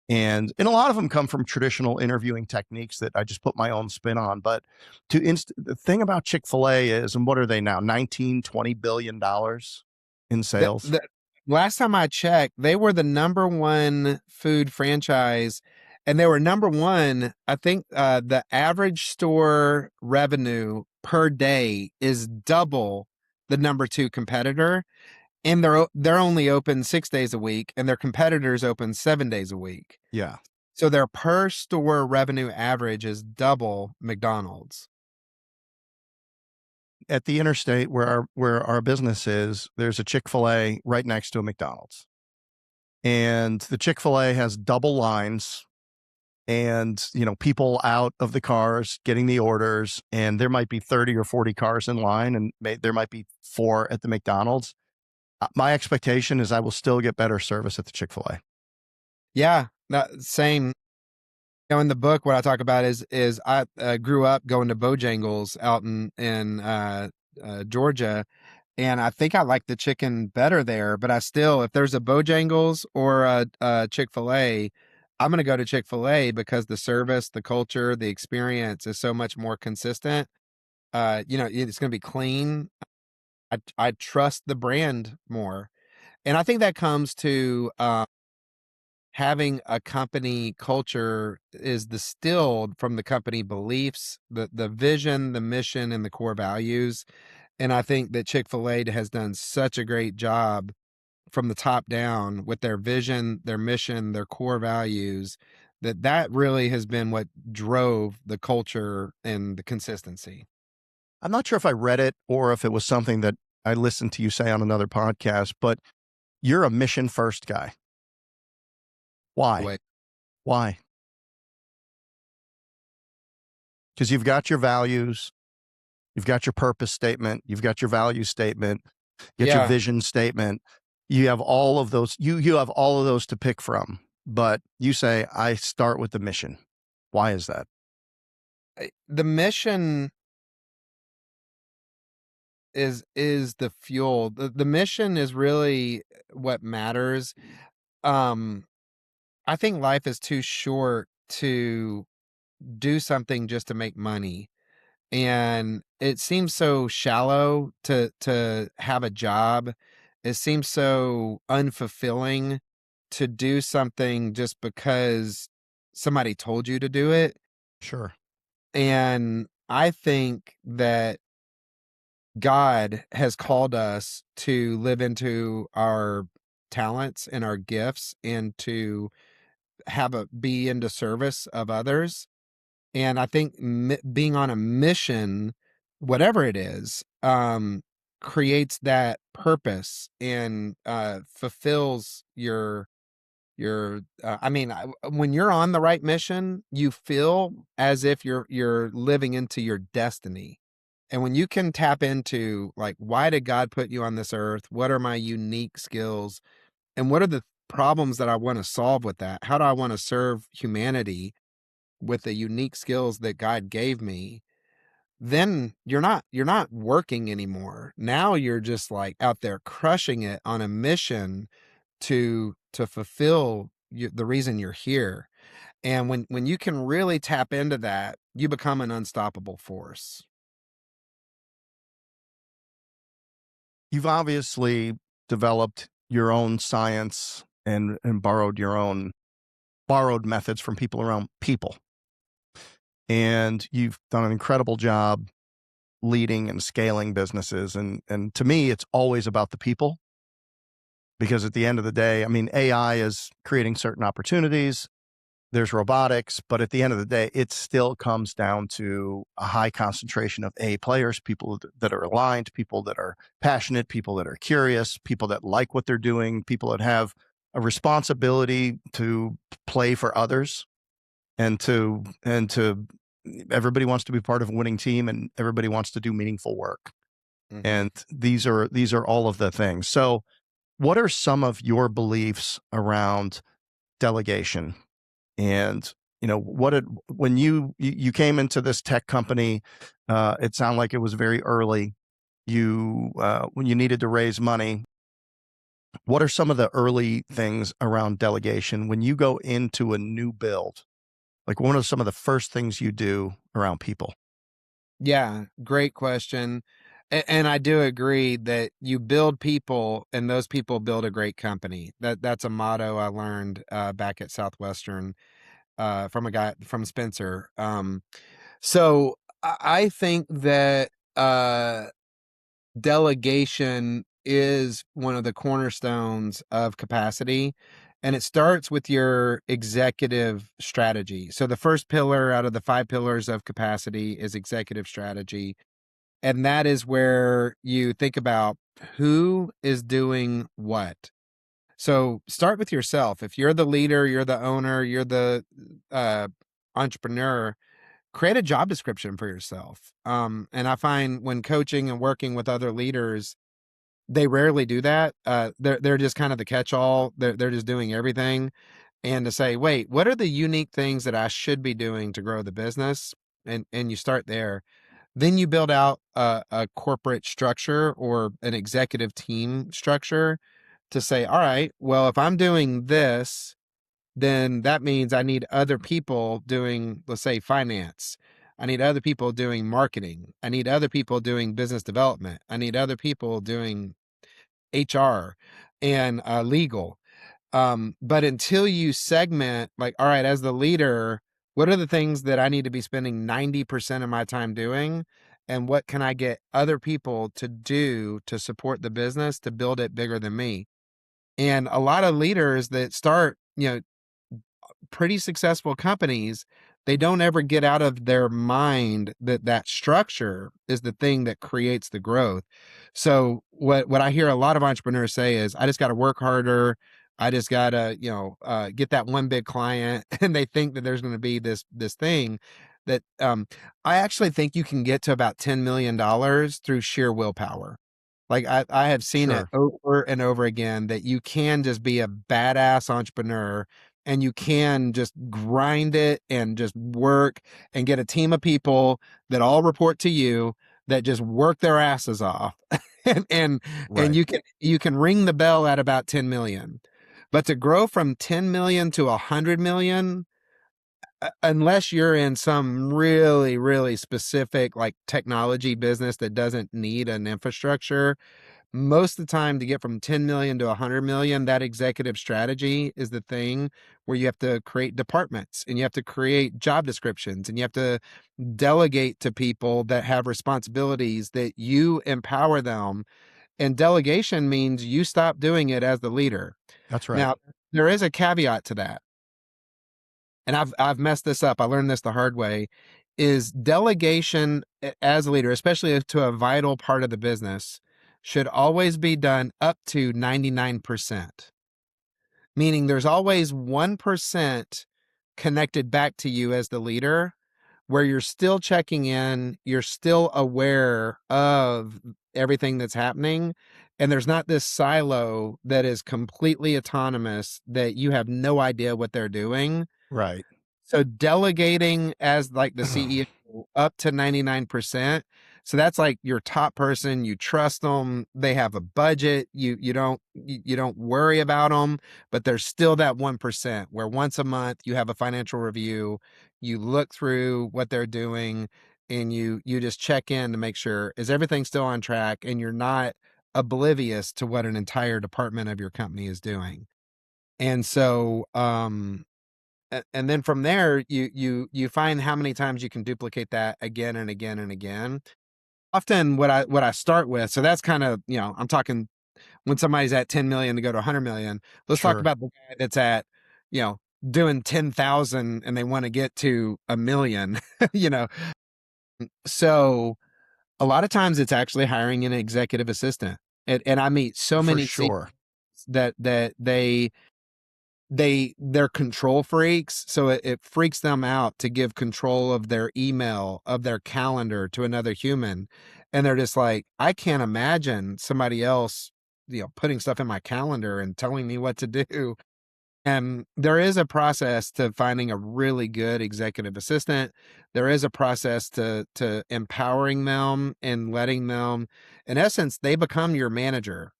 and a lot of them come from traditional interviewing techniques that I just put my own spin on. But the thing about Chick-fil-A is, and what are they now, 19-20 billion dollars in sales? The last time I checked, they were the number one food franchise, and they were number one. I think the average store revenue per day is double the number two competitor, and they're only open 6 days a week, and their competitors open 7 days a week. Yeah. So their per store revenue average is double McDonald's. At the interstate where our business is, there's a Chick-fil-A right next to a McDonald's. And the Chick-fil-A has double lines and, people out of the cars getting the orders, and there might be 30 or 40 cars in line, and there might be 4 at the McDonald's. My expectation is I will still get better service at the Chick-fil-A. Yeah, same. In the book, what I talk about is I grew up going to Bojangles out in Georgia, and I think I like the chicken better there. But if there's a Bojangles or a Chick-fil-A, I'm going to go to Chick-fil-A because the service, the culture, the experience is so much more consistent. It's going to be clean. I trust the brand more, and I think that comes to having a company culture is distilled from the company beliefs, the vision, the mission, and the core values. And I think that Chick-fil-A has done such a great job from the top down with their vision, their mission, their core values, that really has been what drove the culture and the consistency. I'm not sure if I read it or if it was something that I listened to you say on another podcast, but you're a mission first guy. Why? Wait. Why? Because you've got your values, you've got your purpose statement, you've got your value statement, you got your vision statement. You have all of those. You have all of those to pick from, but you say, I start with the mission. Why is that? The mission is the fuel. The mission is really what matters. I think life is too short to do something just to make money. And it seems so shallow to have a job. It seems so unfulfilling to do something just because somebody told you to do it. Sure. And I think that God has called us to live into our talents and our gifts and to be into service of others. And I think being on a mission, whatever it is, creates that purpose and fulfills when you're on the right mission, you feel as if you're living into your destiny. And when you can tap into, like, why did God put you on this earth? What are my unique skills? And what are the problems that I want to solve with that? How do I want to serve humanity with the unique skills that God gave me? Then you're not working anymore. Now you're just like out there crushing it on a mission to fulfill the reason you're here. And when you can really tap into that, you become an unstoppable force. You've obviously developed your own science and borrowed methods from people around people. And you've done an incredible job leading and scaling businesses. And to me, it's always about the people. Because at the end of the day, I mean, AI is creating certain opportunities. There's robotics, but at the end of the day, it still comes down to a high concentration of A players, people that are aligned, people that are passionate, people that are curious, people that like what they're doing, people that have a responsibility to play for others and to everybody wants to be part of a winning team and everybody wants to do meaningful work. And these are all of the things. So what are some of your beliefs around delegation? And when you came into this tech company, it sounded like it was very early. When you needed to raise money, what are some of the early things around delegation when you go into a new build? Like, what are some of the first things you do around people? Yeah, great question. And I do agree that you build people and those people build a great company. That's a motto I learned back at Southwestern from a guy from Spencer. So I think that delegation is one of the cornerstones of capacity. And it starts with your executive strategy. So the first pillar out of the 5 pillars of capacity is executive strategy. And that is where you think about who is doing what. So start with yourself. If you're the leader, you're the owner, you're the uh, entrepreneur, create a job description for yourself. And I find when coaching and working with other leaders, they rarely do that. They're just kind of the catch-all. They're just doing everything. And to say, wait, what are the unique things that I should be doing to grow the business? And you start there. Then you build out a corporate structure or an executive team structure to say, all right, well, if I'm doing this, then that means I need other people doing, let's say, finance. I need other people doing marketing. I need other people doing business development. I need other people doing HR and legal. But until you segment, like, all right, as the leader, what are the things that I need to be spending 90% of my time doing? And what can I get other people to do to support the business to build it bigger than me? And a lot of leaders that start, pretty successful companies, they don't ever get out of their mind that that structure is the thing that creates the growth. So what I hear a lot of entrepreneurs say is, I just got to work harder. I just got to, get that one big client, and they think that there's going to be this thing that I actually think you can get to about $10 million through sheer willpower. Like I have seen it Sure. over and over again that you can just be a badass entrepreneur and you can just grind it and just work and get a team of people that all report to you that just work their asses off. and and and Right. you can ring the bell at about 10 million. But to grow from 10 million to 100 million, unless you're in some really, really specific like technology business that doesn't need an infrastructure, most of the time to get from 10 million to 100 million, that executive strategy is the thing where you have to create departments and you have to create job descriptions and you have to delegate to people that have responsibilities that you empower them. And delegation means you stop doing it as the leader. That's right. Now, there is a caveat to that, and I've messed this up. I learned this the hard way. Is delegation as a leader, especially to a vital part of the business, should always be done up to 99%. Meaning there's always 1% connected back to you as the leader, where you're still checking in, you're still aware of everything that's happening. And there's not this silo that is completely autonomous that you have no idea what they're doing. Right. So delegating as like the CEO up to 99%. So that's like your top person, you trust them, they have a budget, you don't worry about them, but there's still that 1% where once a month you have a financial review, you look through what they're doing and you just check in to make sure is everything still on track and you're not oblivious to what an entire department of your company is doing. And so and then from there you find how many times you can duplicate that again and again and again. Often what I start with, so that's kind of, I'm talking when somebody's at 10 million to go to 100 million. Let's talk Sure. about the guy that's at, you know doing 10,000 and they want to get to a million. you know so a lot of times it's actually hiring an executive assistant. And I meet so For many CEOs sure. that they they're control freaks, so it freaks them out to give control of their email, of their calendar to another human. And they're just like, I can't imagine somebody else, putting stuff in my calendar and telling me what to do. And there is a process to finding a really good executive assistant. There is a process to empowering them and letting them, in essence, they become your manager.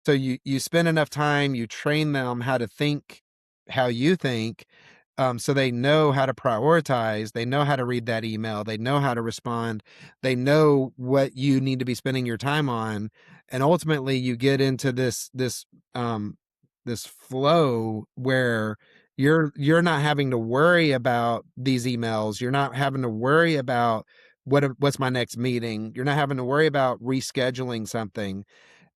So you spend enough time, you train them how to think how you think, so they know how to prioritize, they know how to read that email, they know how to respond, they know what you need to be spending your time on, and ultimately you get into this flow where you're not having to worry about these emails, you're not having to worry about what's my next meeting, you're not having to worry about rescheduling something.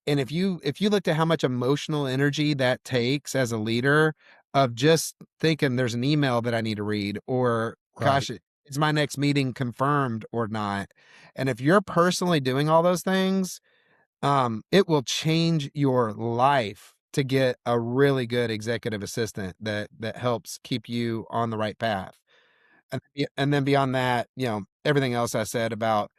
And if you looked at how much emotional energy that takes as a leader, of just thinking there's an email that I need to read, or Right. gosh, is my next meeting confirmed or not? And if you're personally doing all those things, it will change your life to get a really good executive assistant that helps keep you on the right path. And then beyond that, everything else I said about,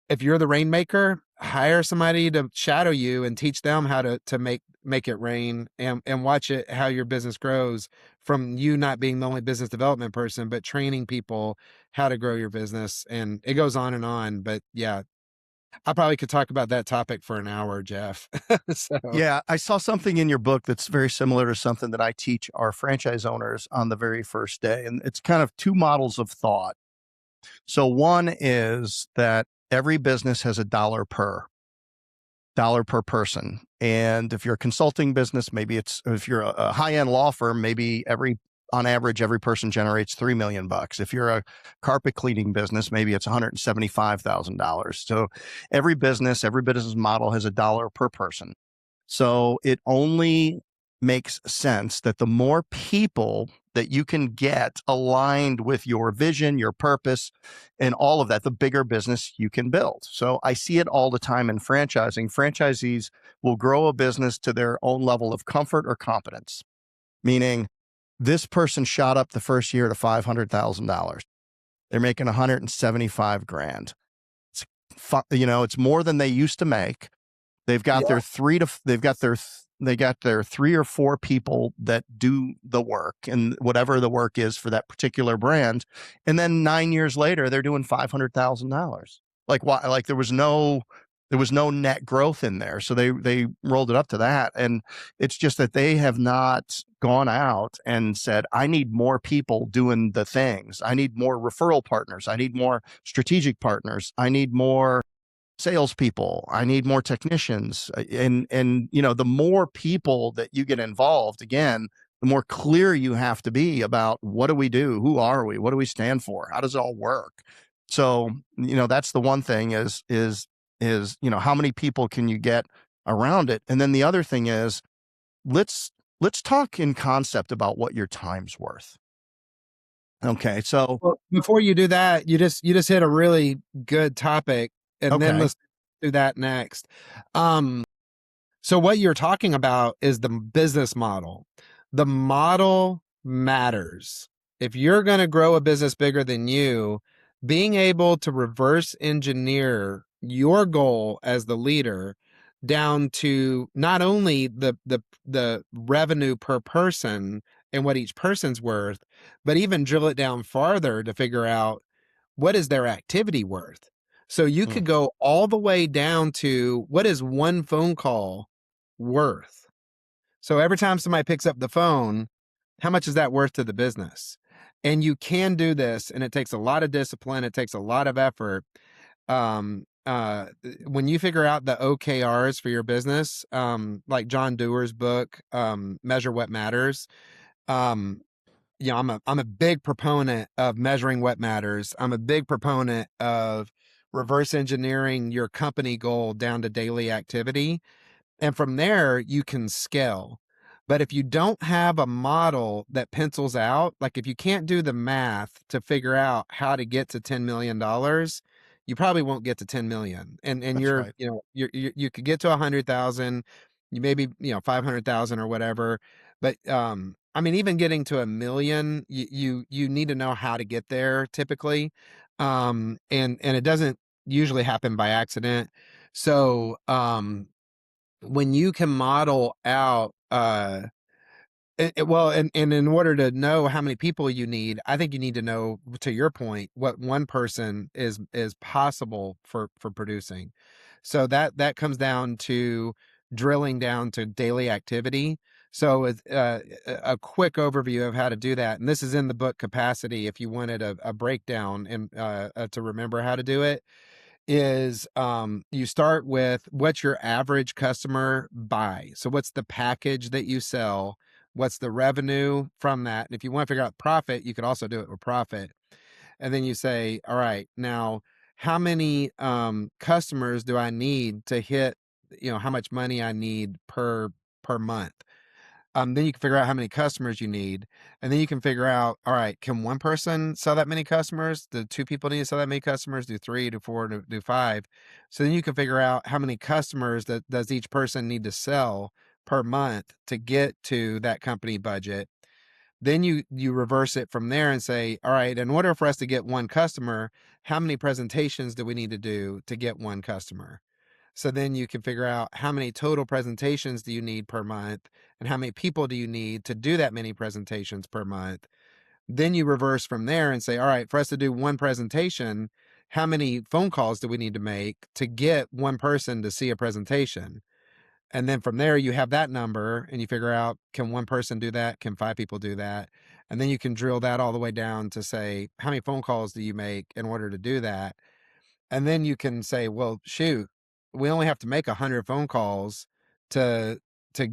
if you're the rainmaker, hire somebody to shadow you and teach them how to make it rain, and watch it, how your business grows from you not being the only business development person, but training people how to grow your business. And it goes on and on. But yeah, I probably could talk about that topic for an hour, Jeff. So Yeah, I saw something in your book that's very similar to something that I teach our franchise owners on the very first day. And it's kind of two models of thought. So one is that every business has a dollar per person. And if you're a consulting business, maybe if you're a high-end law firm, maybe on average, every person generates $3 million. If you're a carpet cleaning business, maybe it's $175,000. So every business model has a dollar per person. So it only makes sense that the more people that you can get aligned with your vision, your purpose, and all of that, the bigger business you can build. So I see it all the time in franchising. Franchisees will grow a business to their own level of comfort or competence, meaning this person shot up the first year to $500,000. They're making 175 grand. It's, it's more than they used to make. They've got yeah. they got their 3 or 4 people that do the work and whatever the work is for that particular brand. And then 9 years later, they're doing $500,000. Like why? Like there was no net growth in there. So they rolled it up to that. And it's just that they have not gone out and said, I need more people doing the things. I need more referral partners. I need more strategic partners. I need more salespeople. I need more technicians. And the more people that you get involved, again, the more clear you have to be about what do we do? Who are we? What do we stand for? How does it all work? So, that's the one thing is, how many people can you get around it? And then the other thing is, let's talk in concept about what your time's worth. Okay. So, Well, before you do that, you just hit a really good topic, and then okay. let's do that next. Um, So what you're talking about is the business model. The model matters. If you're going to grow a business bigger than you, being able to reverse engineer your goal as the leader down to not only the revenue per person and what each person's worth, but even drill it down farther to figure out what is their activity worth. So you Mm, could go all the way down to, what is one phone call worth? So every time somebody picks up the phone, how much is that worth to the business? And you can do this, and it takes a lot of discipline, it takes a lot of effort. When you figure out the OKRs for your business, like John Doerr's book, Measure What Matters, um, I'm a big proponent of measuring what matters. I'm a big proponent of reverse engineering your company goal down to daily activity. And from there, you can scale. But if you don't have a model that pencils out, like if you can't do the math to figure out how to get to $10 million, you probably won't get to 10 million. And that's right. you could get to 100,000, you maybe, 500,000 or whatever. But I mean, even getting to 1 million, you need to know how to get there typically. And it doesn't usually happen by accident. So, when you can model out, well, and in order to know how many people you need, I think you need to know, to your point, what one person is possible for producing. So that comes down to drilling down to daily activity. So it's a quick overview of how to do that, and this is in the book Capacity. If you wanted a breakdown and to remember how to do it, is you start with what's your average customer buy. So what's the package that you sell? What's the revenue from that? And if you want to figure out profit, you could also do it with profit. And then you say, all right, now how many customers do I need to hit, how much money I need per month? Then you can figure out how many customers you need. And then you can figure out, all right, can one person sell that many customers? Do two people need to sell that many customers? Do three, do four, do five? So then you can figure out how many customers that does each person need to sell per month to get to that company budget. Then you reverse it from there and say, all right, in order for us to get one customer, how many presentations do we need to do to get one customer? So then you can figure out how many total presentations do you need per month and how many people do you need to do that many presentations per month. Then you reverse from there and say, all right, for us to do one presentation, how many phone calls do we need to make to get one person to see a presentation? And then from there, you have that number and you figure out, can one person do that? Can five people do that? And then you can drill that all the way down to say, how many phone calls do you make in order to do that? And then you can say, well, shoot, we only have to make 100 phone calls to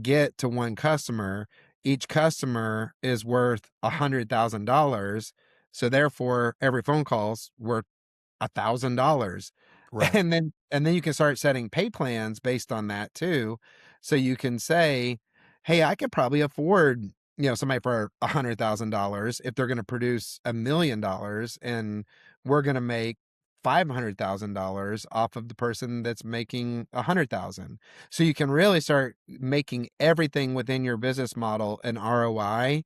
get to one customer. Each customer is worth $100,000. So therefore, every phone call's worth $1,000. Right. And then you can start setting pay plans based on that too. So you can say, hey, I could probably afford, somebody for $100,000 if they're going to produce $1 million, and we're going to make $500,000 off of the person that's making 100,000. So you can really start making everything within your business model an ROI.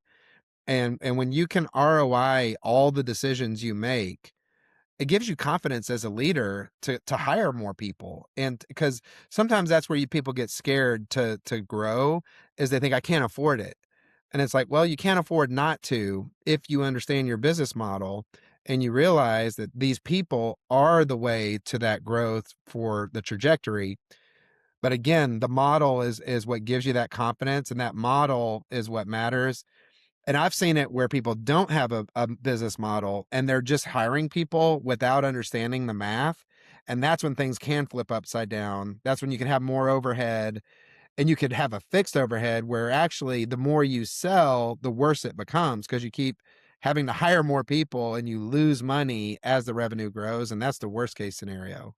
And when you can ROI all the decisions you make, it gives you confidence as a leader to hire more people. And because sometimes that's where people get scared to grow, is they think, I can't afford it. And it's like, well, you can't afford not to if you understand your business model and you realize that these people are the way to that growth for the trajectory. But again, the model is what gives you that confidence, and that model is what matters. And I've seen it where people don't have a business model and they're just hiring people without understanding the math. And that's when things can flip upside down. That's when you can have more overhead, and you could have a fixed overhead where actually the more you sell, the worse it becomes, because you keep having to hire more people and you lose money as the revenue grows. And that's the worst case scenario.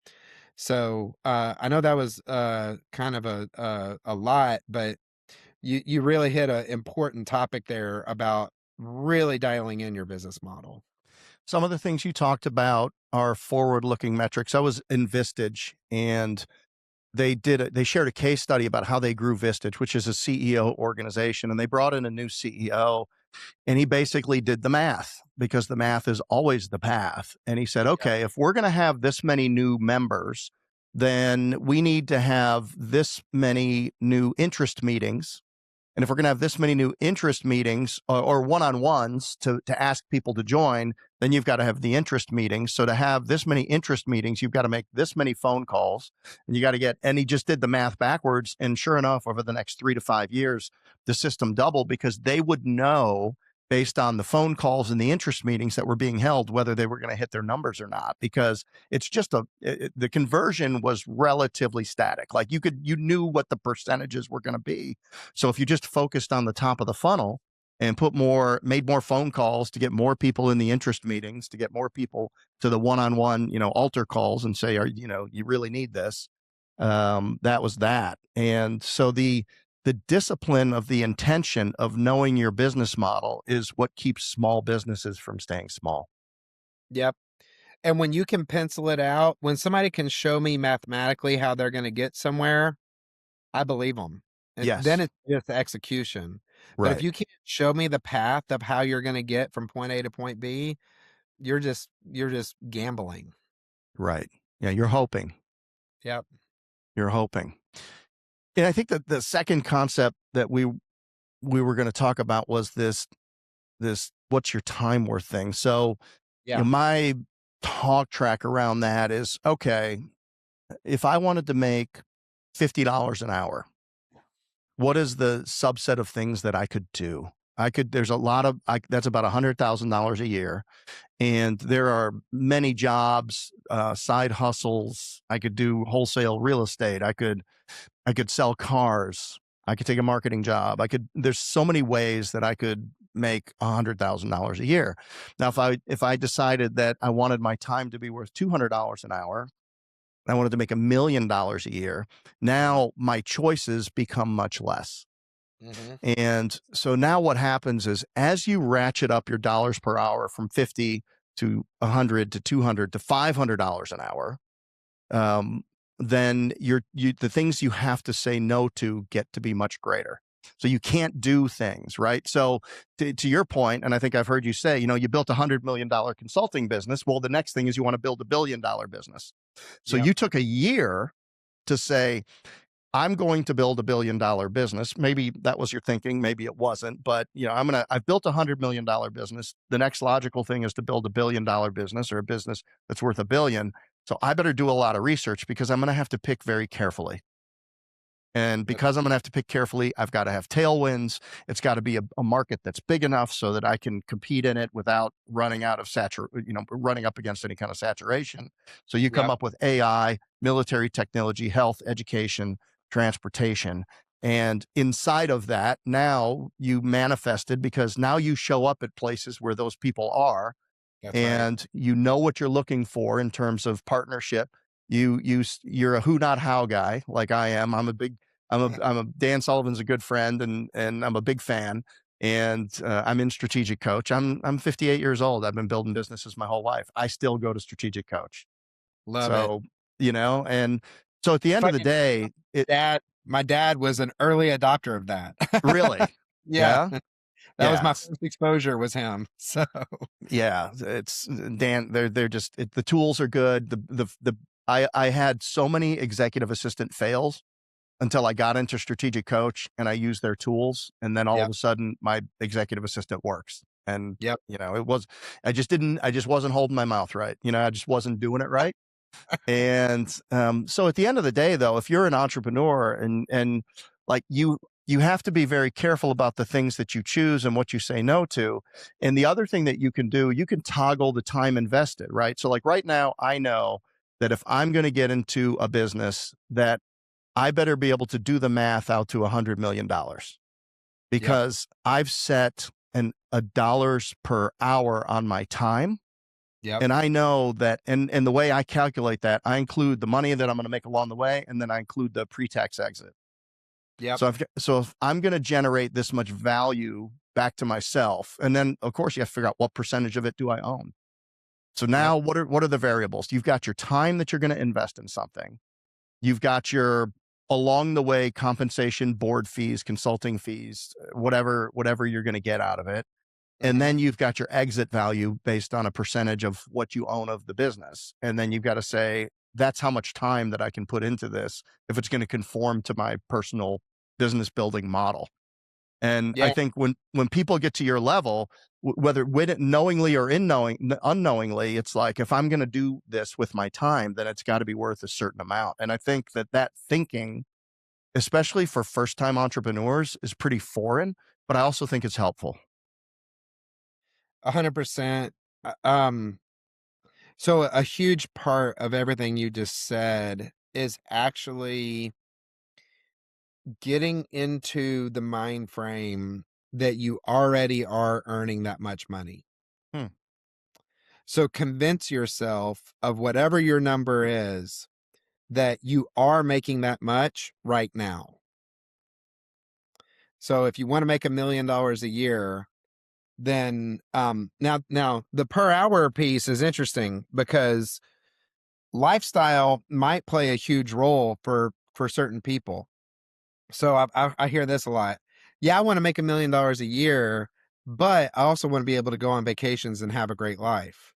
So I know that was kind of a lot, but you really hit an important topic there about really dialing in your business model. Some of the things you talked about are forward-looking metrics. I was in Vistage, and they shared a case study about how they grew Vistage, which is a CEO organization, and they brought in a new CEO, and he basically did the math, because the math is always the path. And he said, okay, if we're going to have this many new members, then we need to have this many new interest meetings. And if we're going to have this many new interest meetings or one-on-ones to ask people to join, then you've got to have the interest meetings. So to have this many interest meetings, you've got to make this many phone calls, and you got to get, and he just did the math backwards. And sure enough, over the next 3 to 5 years, the system doubled, because they would know, based on the phone calls and the interest meetings that were being held, whether they were going to hit their numbers or not, because it's just the conversion was relatively static. Like you knew what the percentages were going to be. So if you just focused on the top of the funnel and made more phone calls to get more people in the interest meetings, to get more people to the one-on-one, altar calls, and say, you really need this. That was that. And so the discipline of the intention of knowing your business model is what keeps small businesses from staying small. Yep. And when you can pencil it out, when somebody can show me mathematically how they're going to get somewhere, I believe them. And then Yes. it's just execution. But if Right. you can't show me the path of how you're going to get from point A to point B, you're just gambling. Right. Yeah. You're hoping. Yep. You're hoping. And I think that the second concept that we were going to talk about was this what's your time worth thing. So, Yeah. my talk track around that is, okay, if I wanted to make $50 an hour, what is the subset of things that I could do? There's a lot of, that's about $100,000 a year. And there are many jobs, side hustles. I could do wholesale real estate. I could sell cars. I could take a marketing job. There's so many ways that I could make $100,000 a year. Now, if I decided that I wanted my time to be worth $200 an hour, I wanted to make $1,000,000 a year. Now my choices become much less. Mm-hmm. And so now what happens is, as you ratchet up your dollars per hour from 50 to 100 to 200 to $500 an hour, then the things you have to say no to get to be much greater. So you can't do things, right? So to your point, and I think I've heard you say, you built $100 million consulting business. Well, the next thing is you want to build $1 billion business. So Yep. you took a year to say, I'm going to build $1 billion business. Maybe that was your thinking. Maybe it wasn't, but I've built $100 million business. The next logical thing is to build $1 billion business, or a business that's worth $1 billion. So I better do a lot of research, because I'm going to have to pick very carefully. And because I'm going to have to pick carefully, I've got to have tailwinds. It's got to be a market that's big enough so that I can compete in it without running out of running up against any kind of saturation. So you come Yep. up with AI, military technology, health, education, transportation. And inside of that, now you manifested, because now you show up at places where those people are, That's right. and you know what you're looking for in terms of partnership. You're a who not how guy, like I am. I'm a Dan Sullivan's a good friend, and I'm a big fan. And I'm in Strategic Coach. I'm 58 years old. I've been building businesses my whole life. I still go to Strategic Coach. Love it. So, and so at the end of the Funny day, my dad was an early adopter of that. really, Yeah. yeah, That was yeah, my first exposure, was him. So yeah. It's Dan. They're just the tools are good. I had so many executive assistant fails until I got into Strategic Coach and I used their tools. And then all of yep. a sudden my executive assistant works. And, Yep. I just wasn't holding my mouth right. I just wasn't doing it right. And so at the end of the day, though, if you're an entrepreneur, and like you have to be very careful about the things that you choose and what you say no to. And the other thing that you can do, you can toggle the time invested, right? So like right now, I know that if I'm going to get into a business, that I better be able to do the math out to $100 million, Yep. because I've set a dollars per hour on my time. Yep. And I know that, and the way I calculate that, I include the money that I'm going to make along the way, and then I include the pre-tax exit. Yep. So if I'm going to generate this much value back to myself, and then of course you have to figure out what percentage of it do I own. So now Yep. what are the variables? You've got your time that you're going to invest in something. You've got your along the way compensation, board fees, consulting fees, whatever you're going to get out of it. And then you've got your exit value based on a percentage of what you own of the business. And then you've got to say, that's how much time that I can put into this if it's going to conform to my personal business building model. And I Yeah. think when people get to your level, whether knowingly or unknowingly, it's like, if I'm going to do this with my time, then it's got to be worth a certain amount. And I think that thinking, especially for first time entrepreneurs, is pretty foreign, but I also think it's helpful. 100%. So a huge part of everything you just said is actually getting into the mind frame that you already are earning that much money. Hmm. So convince yourself of whatever your number is that you are making that much right now. So if you want to make $1 million a year, then now the per hour piece is interesting, because lifestyle might play a huge role for certain people. So I hear this a lot. yeah, I want to make $1 million a year, but I also want to be able to go on vacations and have a great life.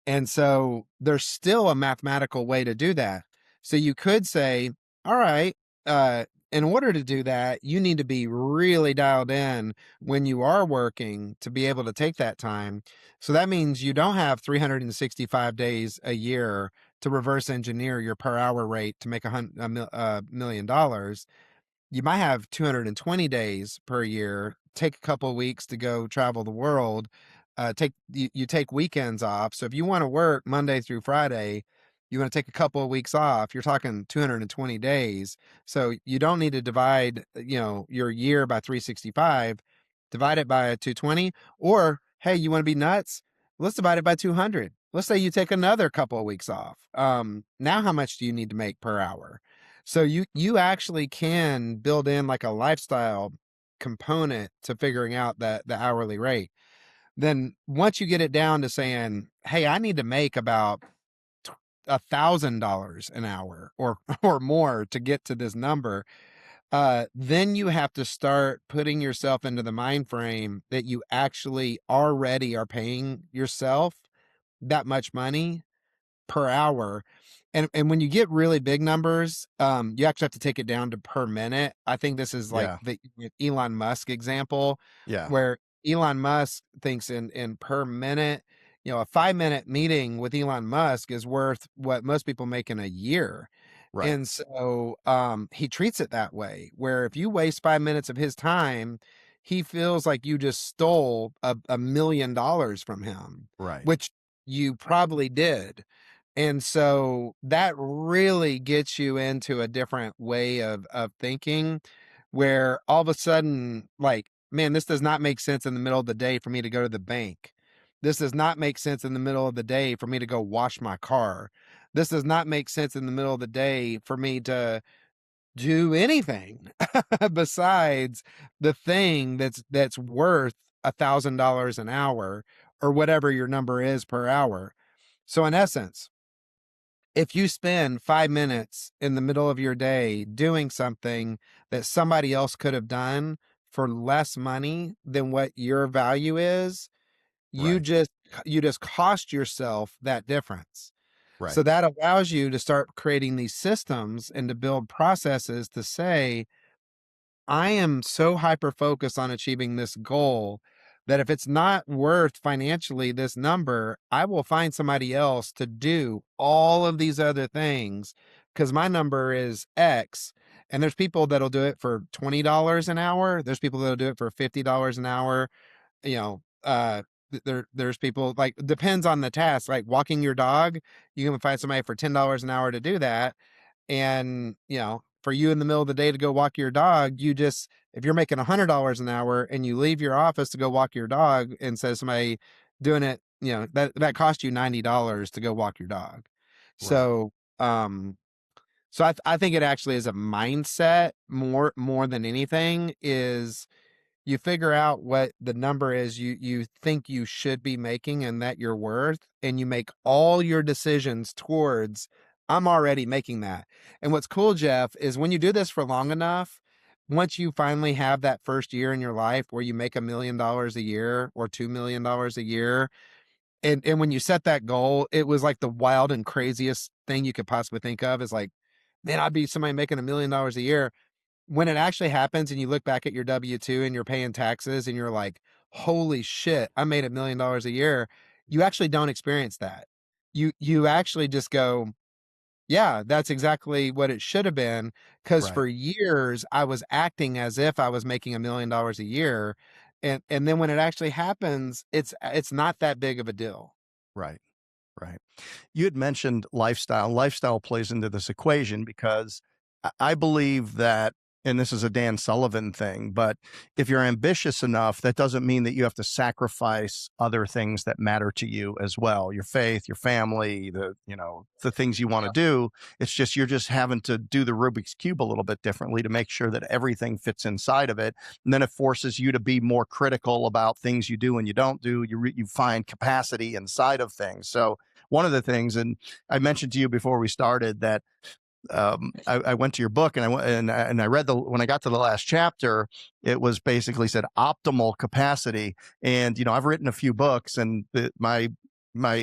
And so there's still a mathematical way to do that. So you could say, all right, in order to do that, you need to be really dialed in when you are working to be able to take that time. So that means you don't have 365 days a year to reverse engineer your per hour rate to make $1 million. You might have 220 days per year, take a couple of weeks to go travel the world, you take weekends off. So if you want to work Monday through Friday, you want to take a couple of weeks off, you're talking 220 days. So you don't need to divide, your year by 365, divide it by 220, or hey, you want to be nuts? Let's divide it by 200. Let's say you take another couple of weeks off. Now how much do you need to make per hour? So you actually can build in like a lifestyle component to figuring out the hourly rate. Then once you get it down to saying, hey, I need to make about $1,000 an hour or or more to get to this number, then you have to start putting yourself into the mind frame that you actually already are paying yourself that much money per hour. And when you get really big numbers, you actually have to take it down to per minute. I think this is like Yeah. the Elon Musk example, Yeah. where Elon Musk thinks in per minute. A 5-minute meeting with Elon Musk is worth what most people make in a year. Right. And so he treats it that way, where if you waste 5 minutes of his time, he feels like you just stole a $1 million from him, Right. which you probably did. And so that really gets you into a different way of thinking, where all of a sudden, like, man, this does not make sense in the middle of the day for me to go to the bank. This does not make sense in the middle of the day for me to go wash my car. This does not make sense in the middle of the day for me to do anything besides the thing that's worth $1,000 an hour, or whatever your number is per hour. So in essence, if you spend 5 minutes in the middle of your day doing something that somebody else could have done for less money than what your value is, you Right. just you just cost yourself that difference. So Right. that allows you to start creating these systems and to build processes to say, I am so hyper focused on achieving this goal that if it's not worth financially this number, I will find somebody else to do all of these other things because my number is X. And there's people that'll do it for $20 an hour. There's people that'll do it for $50 an hour. You know, there's people, like, depends on the task. Like walking your dog, you can find somebody for $10 an hour to do that. And, for you in the middle of the day to go walk your dog, if you're making $100 an hour and you leave your office to go walk your dog, and says somebody doing it, that cost you $90 to go walk your dog. Right. So, I think it actually is a mindset more than anything. Is you figure out what the number is you think you should be making and that you're worth, and you make all your decisions towards, I'm already making that. And what's cool, Jeff, is when you do this for long enough, once you finally have that first year in your life where you make $1 million a year or $2 million a year, and when you set that goal, it was like the wild and craziest thing you could possibly think of, is like, man, I'd be somebody making $1 million a year. When it actually happens and you look back at your W-2 and you're paying taxes and you're like, holy shit, I made $1 million a year. You actually don't experience that. You actually just go, yeah, that's exactly what it should have been. Cause Right. for years I was acting as if I was making $1 million a year. And then when it actually happens, it's not that big of a deal. Right. Right. You had mentioned lifestyle. Lifestyle plays into this equation because I believe that, and this is a Dan Sullivan thing, but if you're ambitious enough, that doesn't mean that you have to sacrifice other things that matter to you as well. Your faith, your family, the things you want to do. It's just, you're just having to do the Rubik's Cube a little bit differently to make sure that everything fits inside of it. And then it forces you to be more critical about things you do and you don't do. You find capacity inside of things. So one of the things, and I mentioned to you before we started that I went to your book and I read when I got to the last chapter, it was basically said optimal capacity. And, I've written a few books, and my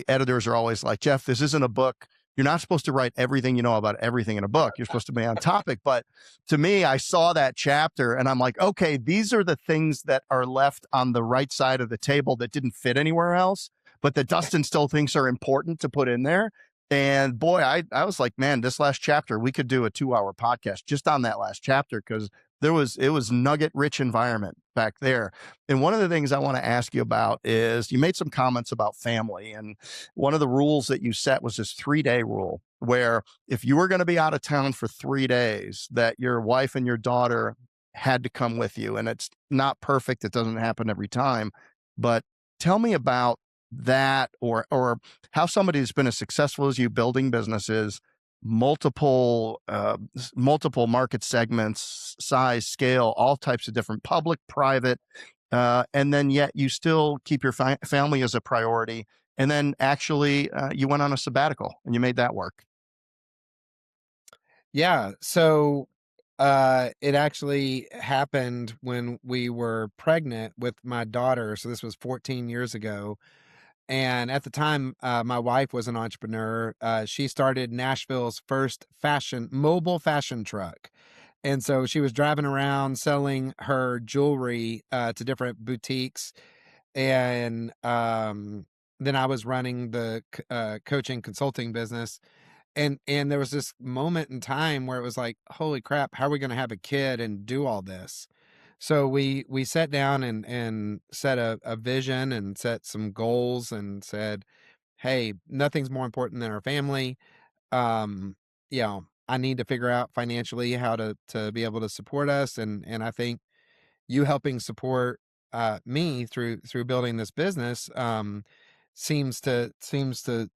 editors are always like, Jeff, this isn't a book. You're not supposed to write everything you know about everything in a book. You're supposed to be on topic. But to me, I saw that chapter and I'm like, okay, these are the things that are left on the right side of the table that didn't fit anywhere else, but that Dustin still thinks are important to put in there. And boy, I was like, man, this last chapter, we could do a 2-hour podcast just on that last chapter, because it was nugget rich environment back there. And one of the things I want to ask you about is, you made some comments about family. And one of the rules that you set was this 3-day rule, where if you were going to be out of town for 3 days, that your wife and your daughter had to come with you. And it's not perfect. It doesn't happen every time, but tell me about that, or how somebody who's been as successful as you building businesses, multiple market segments, size, scale, all types of different, public, private, and then yet you still keep your family as a priority. And then actually you went on a sabbatical and you made that work. Yeah. So it actually happened when we were pregnant with my daughter. So this was 14 years ago. And at the time, my wife was an entrepreneur. She started Nashville's first mobile fashion truck. And so she was driving around selling her jewelry to different boutiques. And then I was running the coaching consulting business. And there was this moment in time where it was like, holy crap, how are we going to have a kid and do all this? So we sat down and set a vision and set some goals and said, hey, nothing's more important than our family. Um, I need to figure out financially how to be able to support us. And I think you helping support me through building this business seems to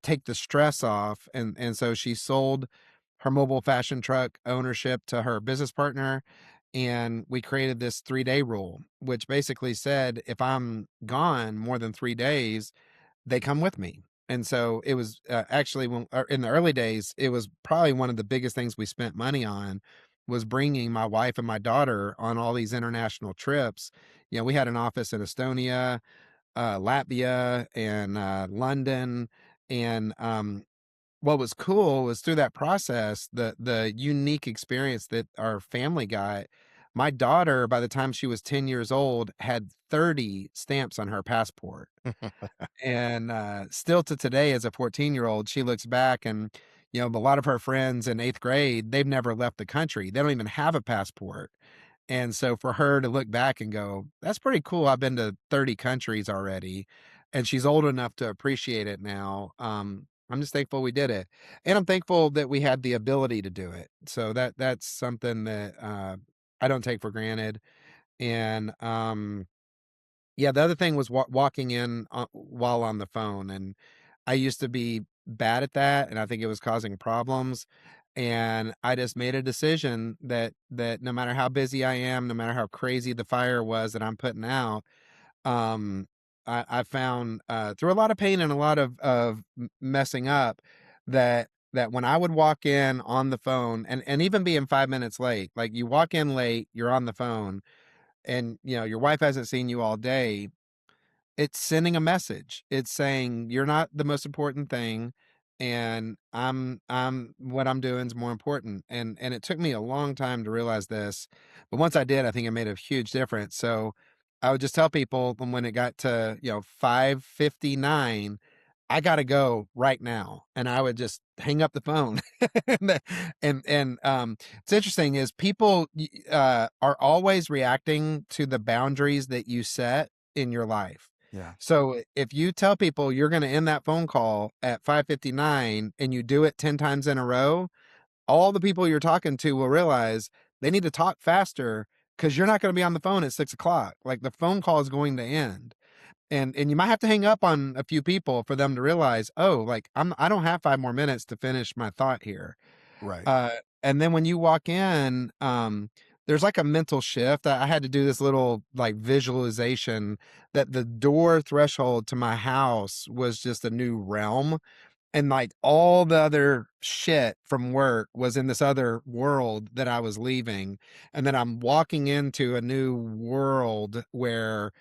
take the stress off. And so she sold her mobile fashion truck ownership to her business partner, and we created this 3-day rule, which basically said if I'm gone more than 3 days, they come with me. And so it was actually in the early days, it was probably one of the biggest things we spent money on, was bringing my wife and my daughter on all these international trips. We had an office in Estonia, Latvia, and London. And what was cool was through that process, the unique experience that our family got. My daughter, by the time she was 10 years old, had 30 stamps on her passport. And still to today, as a 14-year-old, she looks back and, a lot of her friends in 8th grade, they've never left the country. They don't even have a passport. And so for her to look back and go, that's pretty cool. I've been to 30 countries already. And she's old enough to appreciate it now. I'm just thankful we did it. And I'm thankful that we had the ability to do it. So that's something that I don't take for granted. And yeah, the other thing was walking in while on the phone, and I used to be bad at that, and I think it was causing problems. And I just made a decision that no matter how busy I am, no matter how crazy the fire was that I'm putting out, um, I found through a lot of pain and a lot of messing up, that when I would walk in on the phone, and even being 5 minutes late, like you walk in late, you're on the phone, and your wife hasn't seen you all day, it's sending a message. It's saying you're not the most important thing, and I'm what I'm doing is more important. And it took me a long time to realize this, but once I did, I think it made a huge difference. So I would just tell people when it got to 5:59, I got to go right now, and I would just hang up the phone. And it's interesting is people are always reacting to the boundaries that you set in your life. Yeah. So if you tell people you're going to end that phone call at 5:59 and you do it 10 times in a row, all the people you're talking to will realize they need to talk faster, because you're not going to be on the phone at 6 o'clock. Like, the phone call is going to end. And you might have to hang up on a few people for them to realize, oh, like I don't have 5 more minutes to finish my thought here. Right. Uh, and then when you walk in, there's like a mental shift. I had to do this little like visualization that the door threshold to my house was just a new realm. and like all the other shit from work was in this other world that I was leaving. And then I'm walking into a new world where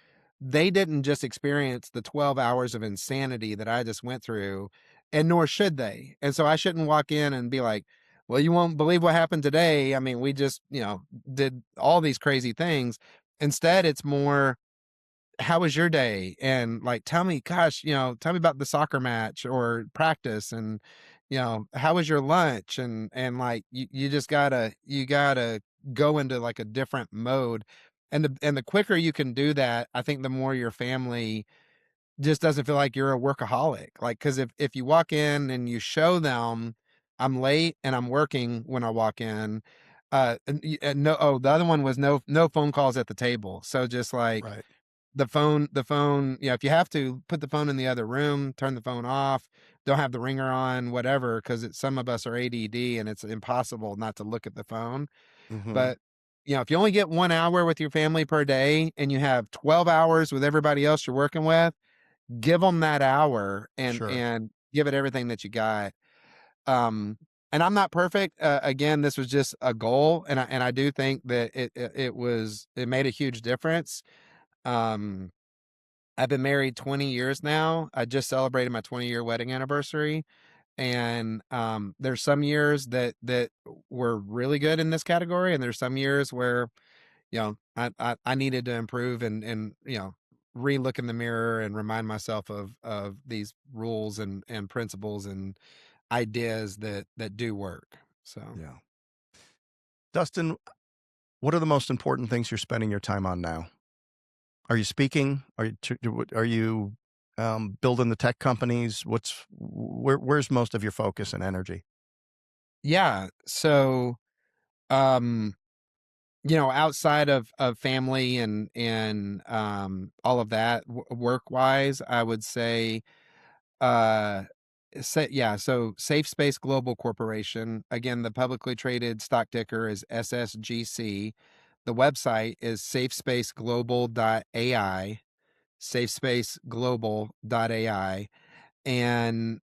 they didn't just experience the 12 hours of insanity that I just went through, and nor should they. And so I shouldn't walk in and be like, well, you won't believe what happened today. I mean, we just, did all these crazy things. Instead, it's more, how was your day? And like, tell me, gosh, tell me about the soccer match or practice, and how was your lunch? And like, you just you gotta go into like a different mode. And the quicker you can do that, I think the more your family just doesn't feel like you're a workaholic. Like, cause if you walk in and you show them I'm late and I'm working when I walk in, and no, oh, the other one was no phone calls at the table. So just like, Right. the phone, if you have to, put the phone in the other room, turn the phone off, don't have the ringer on, whatever, because some of us are ADD and it's impossible not to look at the phone. Mm-hmm. But if you only get 1 hour with your family per day and you have 12 hours with everybody else you're working with, give them that hour and Sure. and give it everything that you got. Um, and I'm not perfect. Again, this was just a goal, and I do think that it made a huge difference. Um, I've been married 20 years now. I just celebrated my 20-year wedding anniversary. And there's some years that were really good in this category, and there's some years where, I needed to improve and re-look in the mirror and remind myself of these rules and principles and ideas that do work. So Yeah. Dustin, what are the most important things you're spending your time on now? Are you speaking? Are you building the tech companies? Where's most of your focus and energy? yeah. So um outside of family and all of that, work wise, I would say, uh yeah, so Safe Space Global Corporation, again, the publicly traded stock ticker is SSGC. The website is safespaceglobal.ai, safespaceglobal.ai, and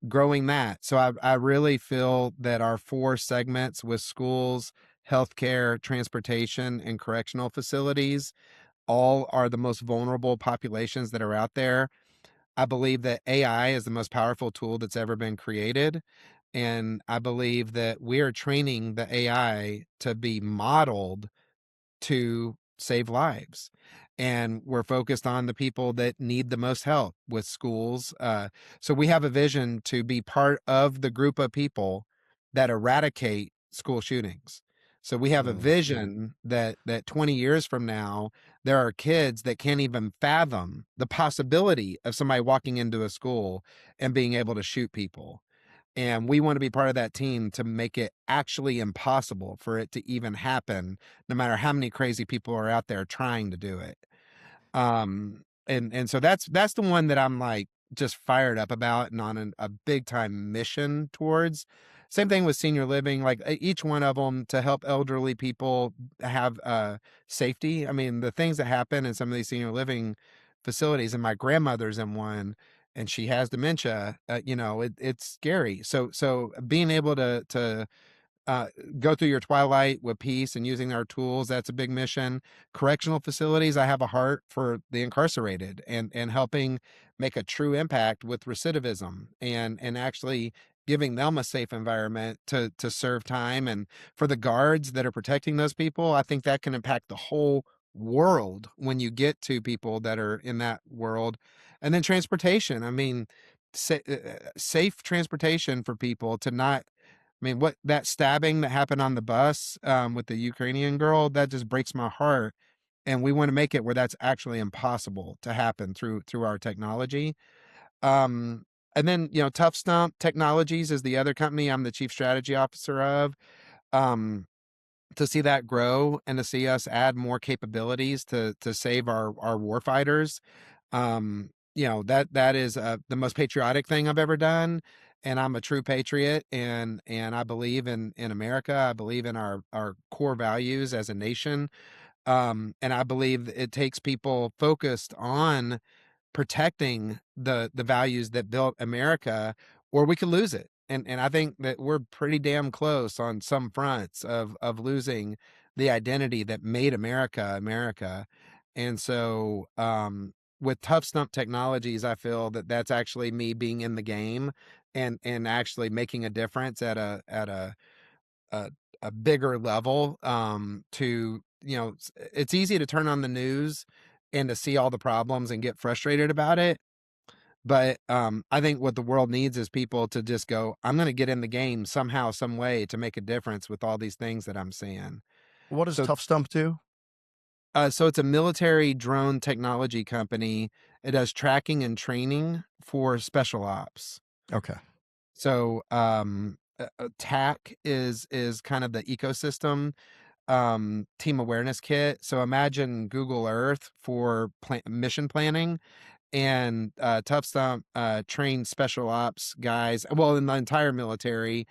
growing that. So I really feel that our four segments with schools, healthcare, transportation, and correctional facilities all are the most vulnerable populations that are out there. I believe that AI is the most powerful tool that's ever been created. And I believe that we are training the AI to be modeled to save lives. And we're focused on the people that need the most help with schools. So we have a vision to be part of the group of people that eradicate school shootings. So we have a Mm, vision that 20 years from now, there are kids that can't even fathom the possibility of somebody walking into a school and being able to shoot people. And we want to be part of that team to make it actually impossible for it to even happen, no matter how many crazy people are out there trying to do it. And so that's the one that I'm like just fired up about and on a big time mission towards. Same thing with senior living, like each one of them to help elderly people have safety. I mean, the things that happen in some of these senior living facilities, and my grandmother's in one, and she has dementia. It's scary. So being able to uh, go through your twilight with peace and using our tools, that's a big mission. Correctional facilities, I have a heart for the incarcerated and helping make a true impact with recidivism and actually giving them a safe environment to serve time. And for the guards that are protecting those people, I think that can impact the whole world when you get to people that are in that world. And then transportation, I mean, safe transportation for people to not, I mean, what that stabbing that happened on the bus, with the Ukrainian girl, that just breaks my heart. And we want to make it where that's actually impossible to happen through our technology. Um, and then, Tough Stump Technologies is the other company I'm the chief strategy officer of. Um, to see that grow and to see us add more capabilities to save our warfighters, that is the most patriotic thing I've ever done. And I'm a true patriot, and I believe in America. I believe in our core values as a nation. And I believe it takes people focused on protecting the values that built America or we could lose it. And I think that we're pretty damn close on some fronts of losing the identity that made America America. And so with Tough Stump Technologies, I feel that that's actually me being in the game and actually making a difference a, a bigger level. To it's easy to turn on the news and to see all the problems and get frustrated about it, but I think what the world needs is people to just go, I'm going to get in the game somehow, some way to make a difference with all these things that I'm seeing. What does So, Tough Stump do? so it's a military drone technology company. It does tracking and training for special ops. Okay. So, TAC is kind of the ecosystem team awareness kit. So imagine Google Earth for mission planning, and Tough Stump trains special ops guys. Well, in the entire military,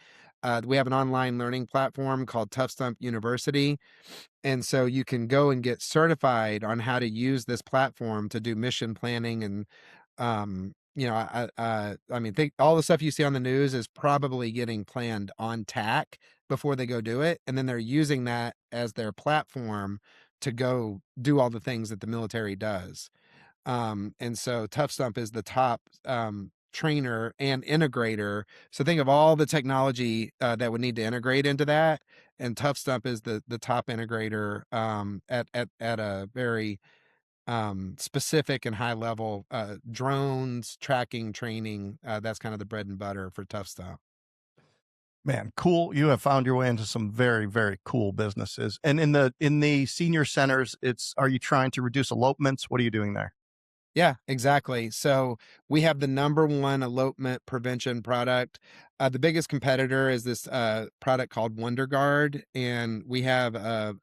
we have an online learning platform called Tough Stump University, and so you can go and get certified on how to use this platform to do mission planning. And I mean, think all the stuff you see on the news is probably getting planned on TAC before they go do it, and then they're using that as their platform to go do all the things that the military does. And so Tough Stump is the top trainer and integrator. So think of all the technology that would need to integrate into that, and Tough Stump is the top integrator at a very specific and high level. Drones tracking, training. That's kind of the bread and butter for Tough Stump. Man, cool. You have found your way into some very, very cool businesses. And in the senior centers, are you trying to reduce elopements? What are you doing there? Yeah, exactly. So we have the number one elopement prevention product. The biggest competitor is this product called WonderGuard, and we have a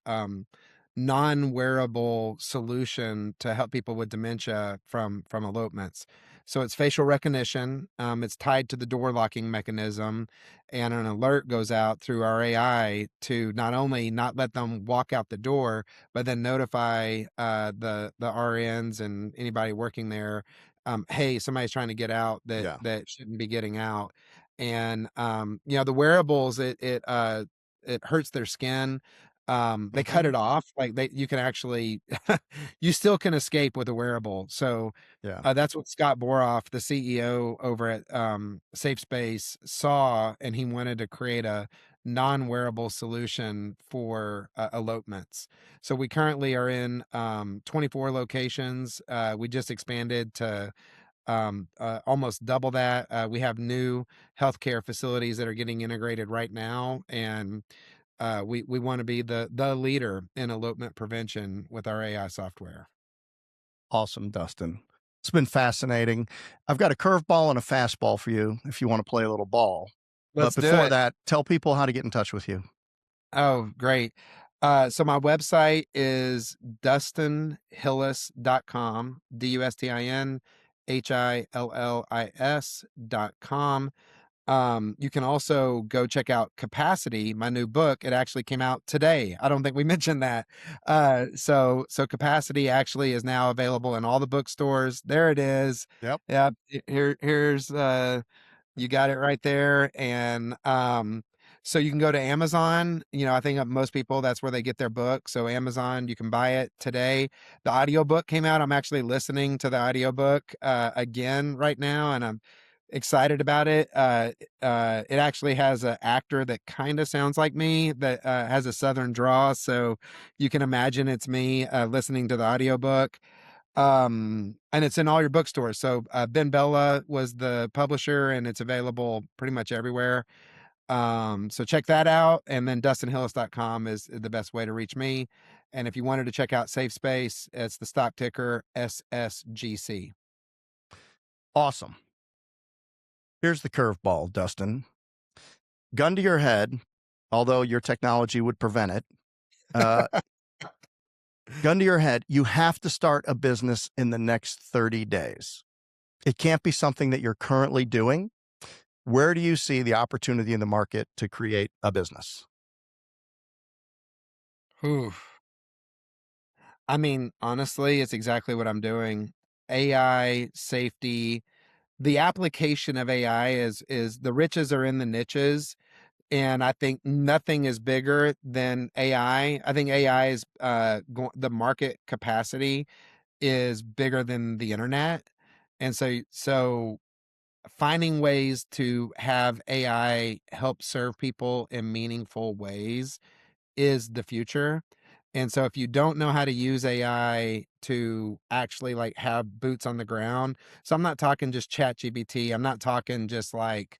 non-wearable solution to help people with dementia from elopements. So it's facial recognition. It's tied to the door locking mechanism, and an alert goes out through our AI to not only not let them walk out the door, but then notify the RNs and anybody working there, hey, somebody's trying to get out Yeah. that shouldn't be getting out. And the wearables, it hurts their skin. They cut Hmm. it off. Like you can actually, you still can escape with a wearable. So Yeah. that's what Scott Boroff, the CEO over at Safe Space, saw, and he wanted to create a non-wearable solution for elopements. So we currently are in 24 locations. We just expanded to almost double that. We have new healthcare facilities that are getting integrated right now, and we want to be the leader in elopement prevention with our AI software. Awesome, Dustin. It's been fascinating. I've got a curveball and a fastball for you if you want to play a little ball. But Let's do before it. that, tell people how to get in touch with you. Oh, great. So my website is dustinhillis.com, DustinHillis.com. You can also go check out Capacity, my new book. It actually came out today. I don't think we mentioned that. So Capacity actually is now available in all the bookstores. There it is. Yep. Yeah, here's you got it right there. And so you can go to Amazon. I think most people, that's where they get their book. So Amazon, you can buy it today. The audiobook came out. I'm actually listening to the audiobook again right now, and I'm excited about it. It actually has an actor that kind of sounds like me, that has a southern draw. So you can imagine it's me listening to the audiobook. And it's in all your bookstores. So Ben Bella was the publisher, and it's available pretty much everywhere. So check that out. And then dustinhillis.com is the best way to reach me. And if you wanted to check out Safe Space, it's the stock ticker SSGC. Awesome. Here's the curveball, Dustin. Gun to your head, although your technology would prevent it. Uh, gun to your head, you have to start a business in the next 30 days. It can't be something that you're currently doing. Where do you see the opportunity in the market to create a business? Whew. I mean, honestly, it's exactly what I'm doing. AI, safety, the application of AI is the riches are in the niches. And I think nothing is bigger than AI. I think AI is the market capacity is bigger than the internet. And so finding ways to have AI help serve people in meaningful ways is the future. And so if you don't know how to use AI to actually like have boots on the ground, so I'm not talking just chat GPT, I'm not talking just like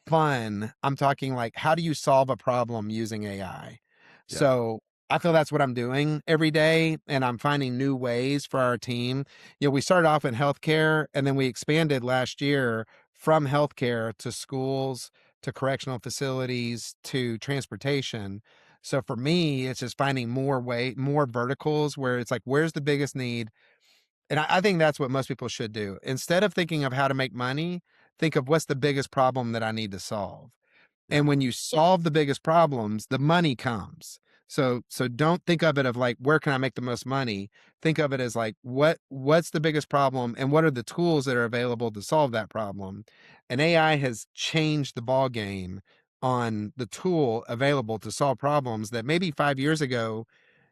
fun. I'm talking like, how do you solve a problem using AI? Yeah. So I feel that's what I'm doing every day. And I'm finding new ways for our team. We started off in healthcare and then we expanded last year from healthcare to schools, to correctional facilities, to transportation. So for me, it's just finding more verticals where it's like, where's the biggest need? And I think that's what most people should do. Instead of thinking of how to make money, think of what's the biggest problem that I need to solve. Yeah. And when you solve the biggest problems, the money comes. So don't think of it of like, where can I make the most money? Think of it as like, what's the biggest problem and what are the tools that are available to solve that problem? And AI has changed the ball game on the tool available to solve problems that maybe 5 years ago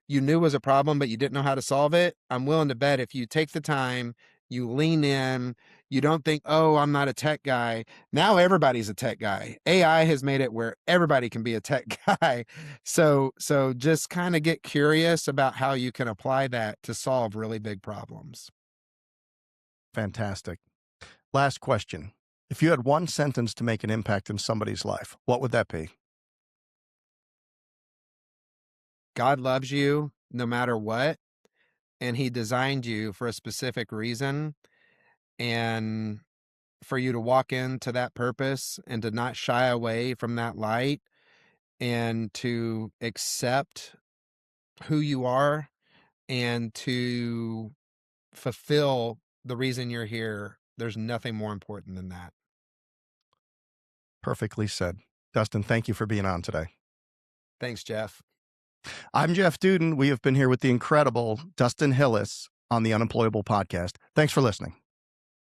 you knew was a problem, but you didn't know how to solve it. I'm willing to bet if you take the time, you lean in, you don't think, oh, I'm not a tech guy. Now everybody's a tech guy. AI has made it where everybody can be a tech guy. So just kind of get curious about how you can apply that to solve really big problems. Fantastic. Last question. If you had one sentence to make an impact in somebody's life, what would that be? God loves you no matter what, and he designed you for a specific reason. And for you to walk into that purpose and to not shy away from that light and to accept who you are and to fulfill the reason you're here. There's nothing more important than that. Perfectly said. Dustin, thank you for being on today. Thanks, Jeff. I'm Jeff Dudan. We have been here with the incredible Dustin Hillis on the Unemployable podcast. Thanks for listening.